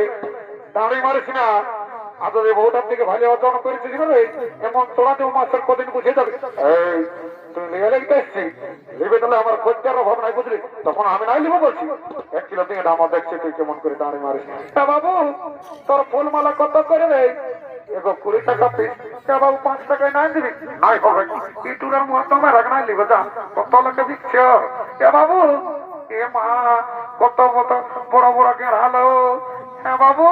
দাঁড়ি মারিস না আজ এই বউটার থেকে ভালো অর্জন করেছিস রে এমন তোরা যে মাসের কদিন বুঝে যাবে এই তুমি নিয়ে লেগে এসছি লিবে তাহলে আমার খোঁজার অভাব নাই বুঝলি তখন আমি নাই লিবো বলছি 1 কিলো দিয়ে আমার দেখছি তুই কেমন করে দাঁড়ি মারিস বাবু তোর ফুলমালা কত করে রে এগো 20 টাকা পিস বাবু 5 টাকায় নাই দিবি নাই হবে ইটুরার মুখ তোমার রাখ নাই লিবে যা কত লোকে দিচ্ছ এ বাবু এ মা কত কত বড় বড় গেড়ালো হ্যাঁ বাবু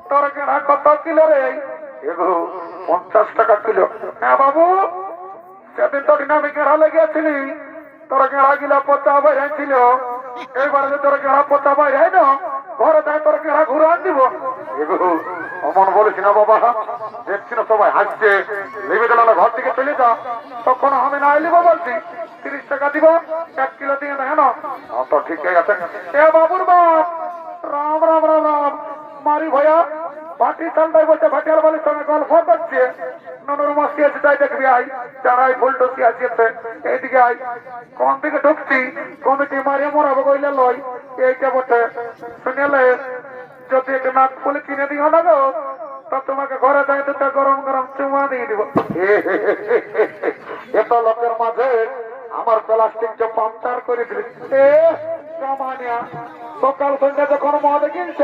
তোর গেড়া কত কিলো রে এগো 50 টাকা কিলো হ্যাঁ বাবু সেদিন তোর নামে গেড়া লেগেছিলি তোর গেড়া গিলা পচা বাইরে ছিল এইবারে তোর গেড়া পচা বাইরে না ঘরে যাই তোর গেড়া ঘুরে আন দিব এগো অমন বলিস না বাবা দেখছি না সবাই হাসছে লেবে দিল ঘর থেকে চলে যা তখন আমি না লিব বলছি 30 টাকা দিব 1 কিলো দিয়ে না না তো ঠিকই আছে এ বাবুর বাপ রাম রাম রাম রাম মারি ভয়া ভাটি চালটাই বলছে ভাটিয়ার বালির সঙ্গে গল্প করছে ননুর মাসি আছে তাই দেখবি আই যারাই ফুলটুকি আসিয়েছে এইদিকে আই কোন দিকে ঢুকছি কমিটি মারিয়ে মরাবো কইলে লই এইটা বটে শুনেলে যদি একটা নাক ফুলে কিনে দিও না গো তা তোমাকে ঘরে যাই দুটা গরম গরম চুমা দিয়ে দিব এত লোকের মাঝে আমার প্লাস্টিকটা পাংচার করে দিলি কামানিয়া সকাল সন্ধ্যা যখন মদ কিনছ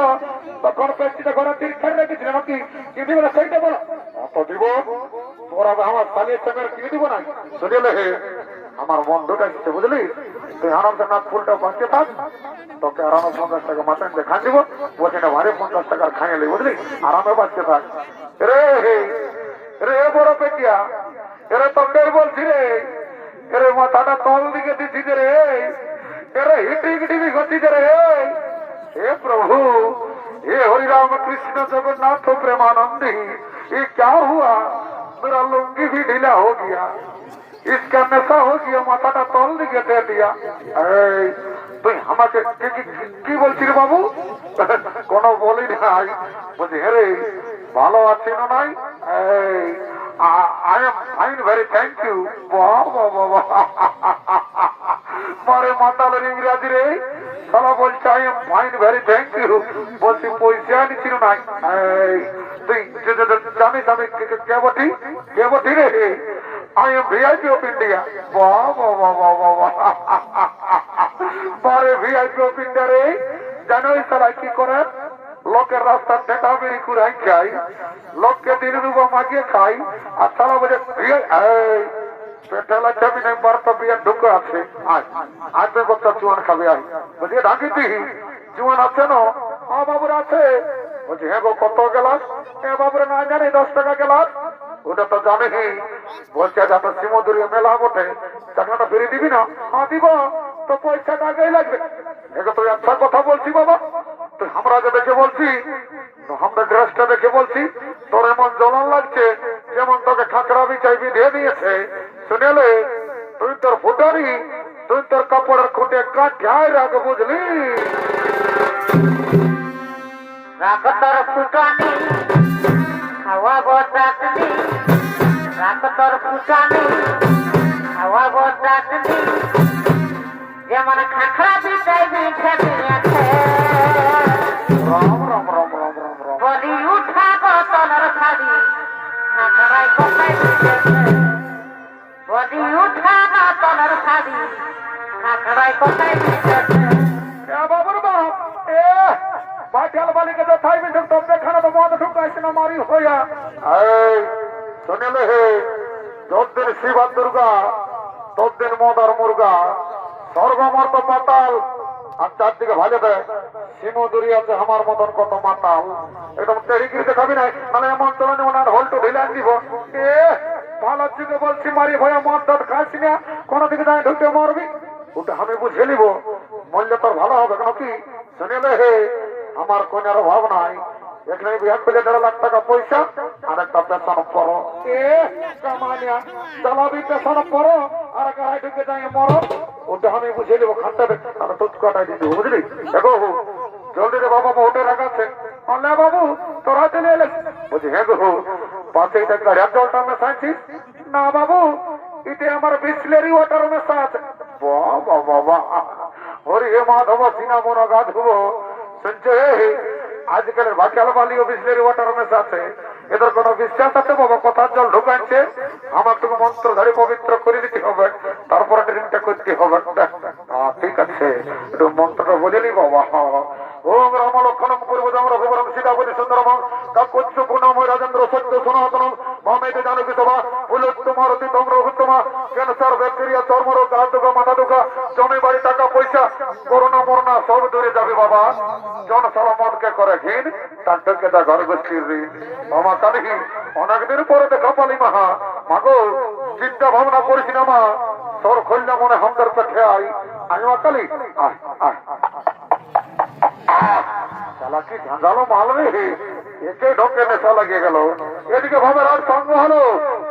তখন পেস্টিটা ঘরে তিরখার রেখেছিল নাকি কিনে বলে সেইটা বলো অত দিব তোরা আমার শালির সঙ্গে কিনে দিব না শুনলে হে আমার বন্ধুটা এসেছে বুঝলি তুই আরামসে নাক ফুলটা বাঁচতে থাক তোকে আরামে 50 টাকা মাথায় দেখা দিব বলছে না ভারে 50 টাকার খাইলে বুঝলি আরামে বাঁচতে থাক রে রে বড় পেটিয়া এরে তোকে বলছি রে এরে মাথাটা তল দিকে দিচ্ছি রে এরে হিটি হিটি ঘটিছে রে हे प्रभु हे हरि राम कृष्ण जगन्नाथ प्रेमानंदी ये क्या हुआ मेरा लुंगी भी ढीला हो गया इसका नशा हो गया माथाटा तल दिके दे दिया তুই আমাকে কি বলছিস বাবু কোনো বলি নাই বলছি রে ভালো আছি না নাই I am fine very thank you মারে মাতালের ইংরাজি রে সালা বলছে I am fine very thank you বলছি পয়সা নিছিল নাই তুই জানিস আমি কে বটি রে I am VIP of India মারে ভিআইপি অফ ইন্ডিয়া রে জানো সালা কি করে লোকের রাস্তা টেটা বেরি কুড়াই খাই লোককে 3 রুপা মাগিয়ে খাই আর সালা বলে পেটেলা চাবি নাই বার তো বিয়ার ঢুকে আছে আজ তুই বক্তা চুয়ান খাবে আই বলছি ঢাকি তুই চুয়ান আছে না হ্যাঁ বাবুর আছে বলছি হ্যাঁ গো কত গেলাস হ্যাঁ বাবুর না জানি 10 টাকা গেলাস ওটা তো জানি বলছে যত শিমুদুরি মেলা বটে টাকাটা ফিরে দিবি না হ্যাঁ দিব তো পয়সাটা আগেই লাগবে একে তুই আচ্ছা কথা বলছি বাবা তুই আমরা যে দেখে বলছি, আমরা ড্রেসটা দেখে বলছি, তোর এমন জ্বলন লাগছে যেমন তোকে খাকরা বিছাই বিঁধে দিয়েছে। শুনেলে তুই তোর ফুটারি, তুই তোর কাপড়ের খুঁটে কাঠায় রাখ, বুঝলি? রাখ তোর ফুটানি খাওয়াবো চাটনি, রাখ তোর ফুটানি খাওয়াবো চাটনি, যেমন খাখরা বিছাই বিছে দিয়েছে। রাম রাম রাম রাম রাম রাম। বলি উঠাবো তোর শাড়ি খাখরায় কোথায় বিছেছে, বলি উঠাবো তোর শাড়ি খাখরায় কোথায় বিছেছে। এ বাবুর বাপ, এ বাটিয়াল বালিকে তো থাই বিছক তো দেখানো তো মদ ঢুকাইছে না মারি হইয়া। এই শুনেলে হে, যতদিন শিব আর দুর্গা ততদিন মদ আর মুর্গা, স্বর্গ মর্ত পাতাল আর চারদিকে ভাজে দেয়। সিমুদুরি আছে আমার মতন কত মাতাল, একদম টেরিগিরি দেখাবি না, মানে এমন চলনি ওনার হল্টু ঢিলান দিব। এ ভালো যুগে বলছি মারি ভয়া মদ দত খাইছি না, কোনো দিকে যাই ঢুকতে মরবি, ওটা আমি বুঝে নিব, মরলে তোর ভালো হবে কেন কি? শুনেলে হে, আমার কোনের অভাব নাই, এখানে বিহার পেলে 1.5 লাখ টাকা পয়সা আর একটা পেছন পড়ো। এ কামানিয়া চালাবি পেছন পড়ো আর গায়ে ঢুকে যাই মরো, ওটা আমি বুঝে নেবো। খানটা আর দুধ কাটাই দিবি, বুঝলি? দেখো জলদি রে বাবা, হোটে রাখাচ্ছে। আল্লাহ বাবু তোরা চলে এলে? বলছি হ্যাঁ গো, পাশে এটা গাড়ির জলটা মেশাইছিস? না বাবু, এটা আমার বিসলেরি ওয়াটার মেশা আছে। বাবা বাবা, ওরে হে মাধব সিনা মনে গা ধুবো। শুনছো আজকালের ভাটিয়াল বালিও বিসলেরি ওয়াটার মেশা আছে, এদের কোনো বিশ্বাস আছে বাবা? কথার জল ঢুকাচ্ছে, আমার তুমি মন্ত্র ধরে পবিত্র করে দিতে হবে, তারপরে ড্রিঙ্কটা করতে হবে। ঠিক আছে, একটু মন্ত্রটা বলে নি বাবা। ওম রাম লক্ষণম পূর্বদম রঘুবরম সীতাপতি সুন্দরম কাকুচ্চ গুণময় রাজেন্দ্র সত্য সনাতনম মমেতে জানকী সভা উল্লুত্তমারতি তম রঘুত্তমা ক্যান্সার ব্যাকটেরিয়া চর্মরোগ গাঢ় মাথা দুঃখা জমি বাড়ি টাকা পয়সা করোনা মরনা সব দূরে যাবে বাবা। জন সালামতকে করে ঘিন, তার থেকে তা ঘর গোষ্ঠীর ঋণ। মামা কালী অনেকদিন পরে দেখা পালি মাহা, মাগো চিন্তা ভাবনা করিস না মা, তোর খোল্লা মনে হামদার পেঠে আই। আমি মা কালী শালা কি ঝাঁঝালো মাল রে, একে ঢোকে নেশা লাগিয়ে গেল। এদিকে ভাবে রাত সঙ্গ হলো,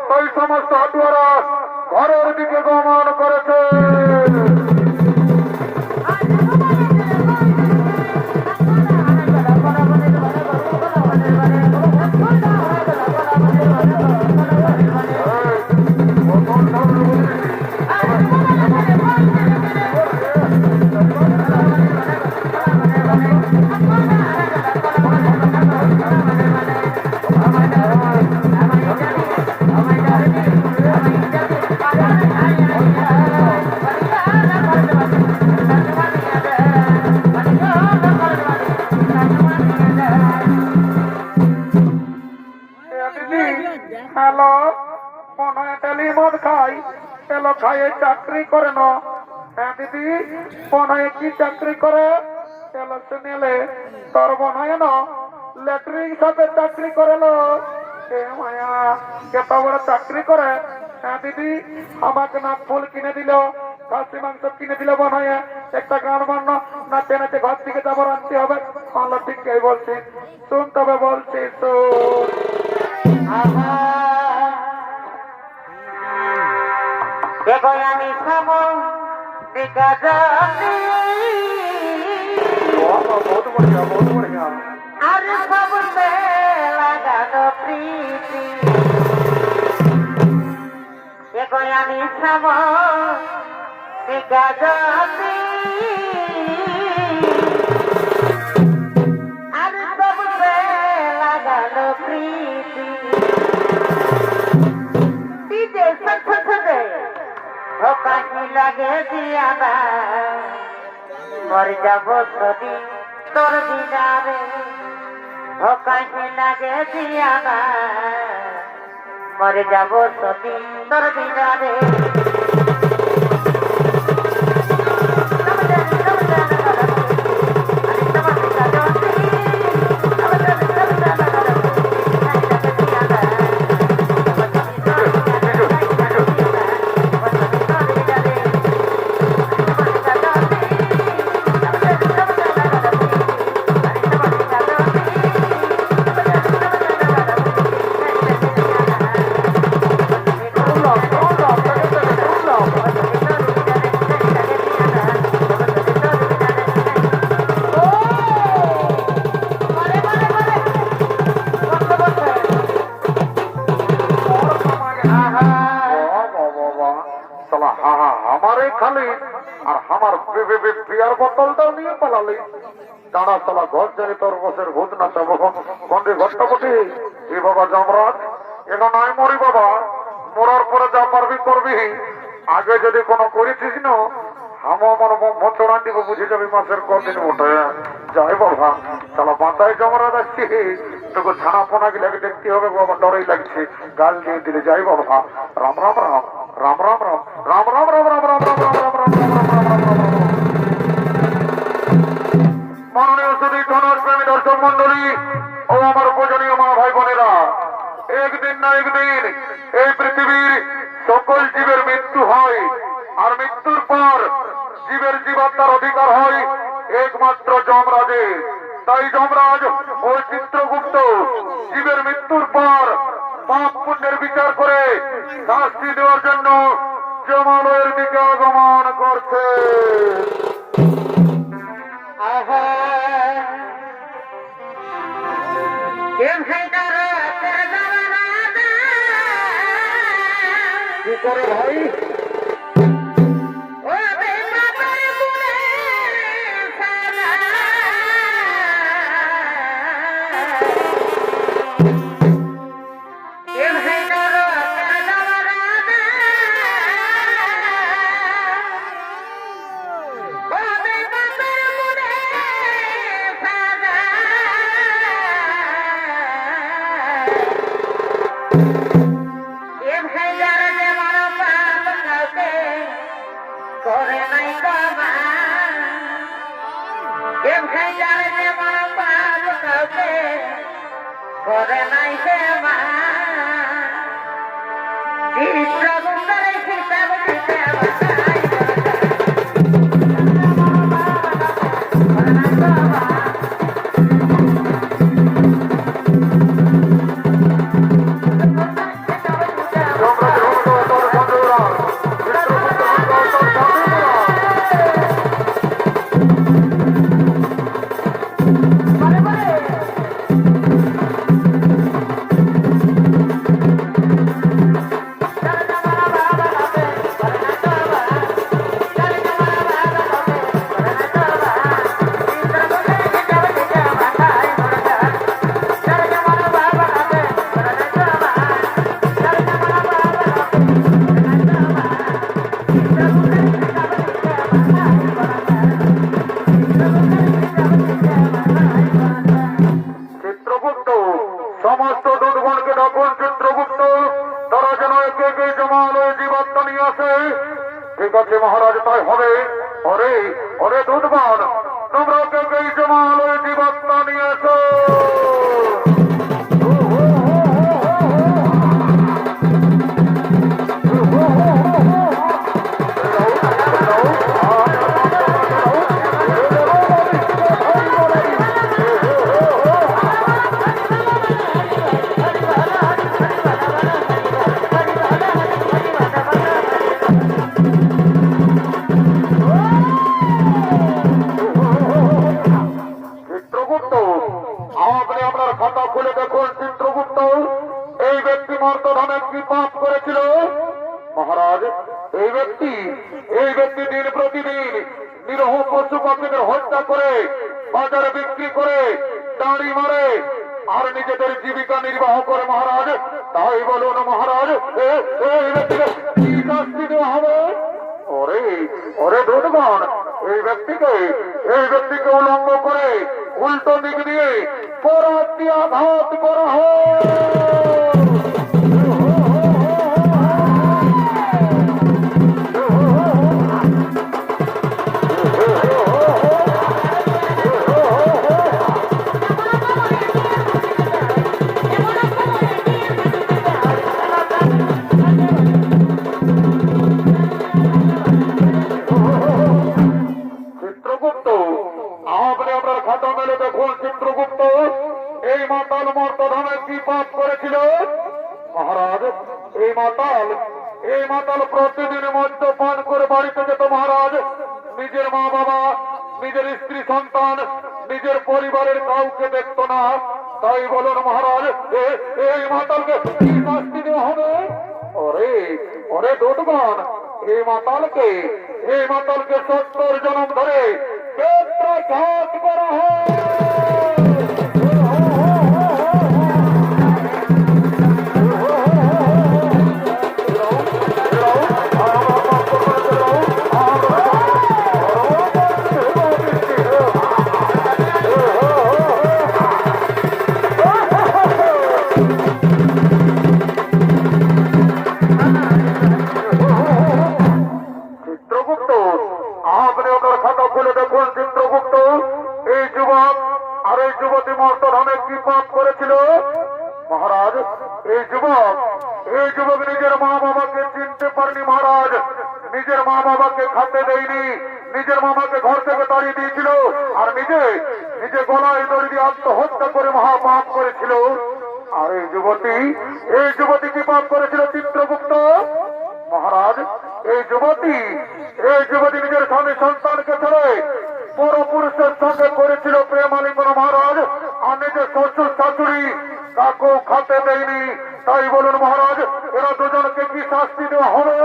তাই সমস্ত হাটুয়ারা ঘরের দিকে গমন করেছে। হ্যালো, মনে হয় তেলি মদ খাই, এলো খাইয়ে চাকরি করে না। হ্যাঁ দিদি, মনে হয় কি চাকরি করে? এলো শুনেলে তোর মনে হয় না ল্যাট্রিন সাথে চাকরি করেলো। এ মায়া, কত বড় চাকরি করে। হ্যাঁ দিদি, আমাকে না ফুল কিনে দিল, খাসি মাংস কিনে দিল, মনে হয় একটা গান বান্ন নাচে নাচে ঘর থেকে যাবো আনতে হবে। আল্লাহ ঠিক বলছি, শুন তবে বলছি দেখো আমি সব বহুত বড়িয়া, বহুত বড়িয়া। আর সব লাগানো প্রীতি, দেখো আমি সব গাজতি, আর সব লাগানো প্রীতি, বিদেশ থেকে কাহি লাগে দিয়া মর যাব সেদিন তোর দিদারে, কাহি লাগে দিয়া মর যাব সেদিন তোর দিদারে। আমার বিয়ার বোতলটাও নিয়ে পালালি। দাঁড়া সালা ঘর জানি তোর বসের ভূত না চাবো বন্ধে ঘরটা বটে। এ বাবা যমরাজ এটা নয় মরি বাবা, মরার পরে যা পারবি করবি, আগে যদি কোনো করেছিস না হাম আমার মোচড়া দিব বুঝে যাবি মাসের কদিন ওঠে যাই বাবা। তাহলে মাথায় জমরা যাচ্ছি তোকে ছানা পোনা গিলে দেখতে হবে বাবা, ডরেই লাগছে গাল দিয়ে দিলে যাই বাবা। রাম রাম রাম রাম রাম রাম রাম রাম রাম রাম রাম রাম রাম রাম রাম রাম রাম। মাননীয় সুধী ধনপ্রেমী দর্শক মন্ডলী ও আমার পূজনীয় মা ভাই বোনেরা, একদিন না একদিন এই পৃথিবীর সকল জীবের মৃত্যু হয়, আর মৃত্যুর পর জীবের জীবাত্মার অধিকার হয় একমাত্র যমরাজের। তাই যমরাজ ও চিত্রগুপ্ত জীবের মৃত্যুর পর পাপ পুণ্যের বিচার করে শাস্তি দেওয়ার জন্য যমালয়ের দিকে আগমন করছে। আহা কেম খাইতার তোর জমানা কি করে ভাই? ও বেমার গুলে সারা কেম খাইতার তোর জমানা ও বেমার গুলে সারা এম হাজার যে মারা পাপ কাউকে করে নাই কমা, এম হাজার যে মারা পাপ কাউকে করে নাই ক্ষমা। চিত্রগুপ্তরে খিতাব দিতে বাসাই চিত্রগুপ্ত সমস্ত দুধগণকে ডাকুন। চিত্রগুপ্ত তারা যেন একে একে জমালয়ে জীবাত্মা নিয়ে আসে। ঠিক আছে মহারাজ, তাই হবে। ওরে ওরে দুধগণ, তোমরা একে একে জমালয়ে জীবাত্মা নিয়ে এসো। চিত্রগুপ্ত আপনি আপনার খাতা খুলে দেখুন। চিত্রগুপ্ত এই ব্যক্তি মর্তধামে কি পাপ করেছিল? মহারাজ এই ব্যক্তি দিন প্রতিদিন নিরহ পশু পাখিদের হত্যা করে বাজারে বিক্রি করে দাঁড়ি মারে আর নিজেদের জীবিকা নির্বাহ করে মহারাজ। তাই বলুন মহারাজ এই ব্যক্তিকে কি শাস্তি দেওয়া হবে? ওরে ওরে দুধগণ, এই ব্যক্তিকে উলঙ্গ করে উল্টো দিক দিয়ে পরাত দিয়ে আঘাত করা হয়। চিত্রগুপ্ত আপনি আপনার খাতা মেলে দেখুন। চিত্রগুপ্ত এই মাতাল মর্তধামে কি পাপ করেছিল? মহারাজ এই মাতাল প্রতিদিন মদ্যপান করে বাড়িতে যেত মহারাজ। নিজের মা বাবা, নিজের স্ত্রী সন্তান, নিজের পরিবারের কাউকে দেখতো না। তাই বলুন মহারাজ এই মাতালকে কি শাস্তি দেওয়া হবে? ওরে ওরে দুধগণ, এই এই মাতালকে 70 জনম ধরে পেত্রাঘাত করা হয়। চিত্রগুপ্ত, আপনি আপনার খাতা খুলে দেখুন। চিত্রগুপ্ত, এই যুবক আর এই যুবতী মর্তধামে কি পাপ করেছিল? মহারাজ, এই যুবক নিজের মা বাবাকে চিনতে পারেনি মহারাজ। নিজের মা বাবাকে খাতে দেয়নি, নিজের মামাকে ঘর থেকে তাড়িয়ে দিয়েছিল, আর নিজে গলায় দড়ি দিয়ে আত্মহত্যা করে মহা পাপ করেছিল। আর এই যুবতী কি পাপ করেছিল চিত্রগুপ্ত? মহারাজ, এই যুবতী নিজের স্বামী সন্তানকে ছেড়ে পরপুরুষের সঙ্গে করেছিল প্রেমালিঙ্গন মহারাজ। আর নিজের শ্বশুর শাশুড়ি কাকেও খাতে দেয়নি। তাই বলুন মহারাজ, এরা দুজনকে কি শাস্তি দেওয়া হবে?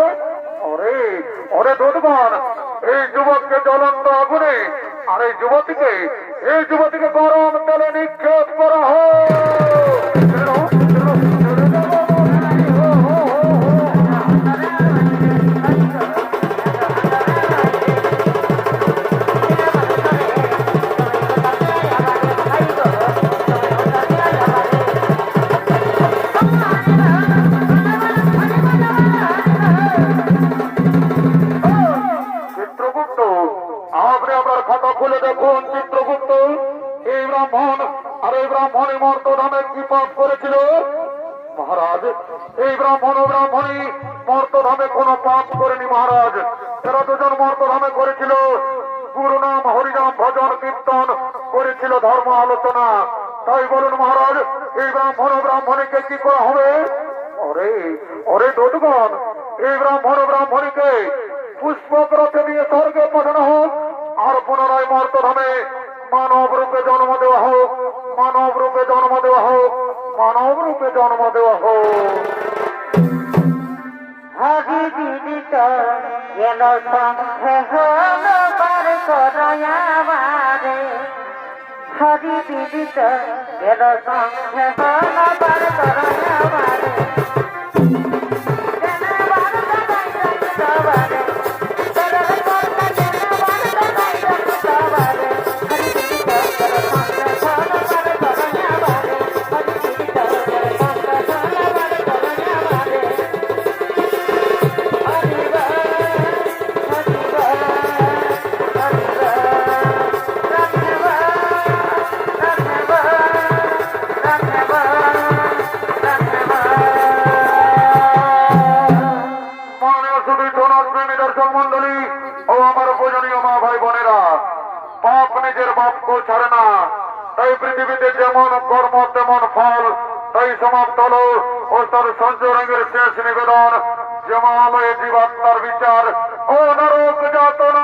ওরে দুধবান, এই যুবককে জ্বলন্ত আগুনে আর এই যুবতীকে গরম তেলে নিক্ষেপ করা হয়। চিত্রগুপ্ত, আপনি আপনার খাতা খুলে দেখুন। চিত্রগুপ্ত, এই ব্রাহ্মণ আর এই ব্রাহ্মণী মর্তধামে কি পাপ করেছিল? মহারাজ, এই ব্রাহ্মণ ও ব্রাহ্মণী মর্তধামে কোনো পাপ করেনি মহারাজ। এরা দুজন মর্তধামে করেছিল গুরুনাম হরিনাম ভজন কীর্তন, করেছিল ধর্ম আলোচনা। তাই বলুন মহারাজ, এই ব্রাহ্মণ ও ব্রাহ্মণীকে কি করা হবে? ওরে দুধগণ, এই ব্রাহ্মণ ও ব্রাহ্মণীকে পুষ্পক রথে দিয়ে স্বর্গে পাঠানো হোক, আর পুনরায় মর্তধামে মানব রূপে জন্ম দেওয়া হোক। হরি বিদিত এল সংখ্যে হল বার করয়াবারে। হরি বিদিত এল সংখ্যে হল বার করয়াবারে। মন্ডলী ও আমার পূজনীয় মা ভাই বোনেরা, পাপ নিজের বাপকেও ছাড়ে না। তাই পৃথিবীতে যেমন কর্ম তেমন ফল। তাই সমাপ্ত হল ও তার সঞ্জরঙ্গের শেষ নিবেদন। জমালয়ে জীবাত্মার বিচার ও নরক যাতনা।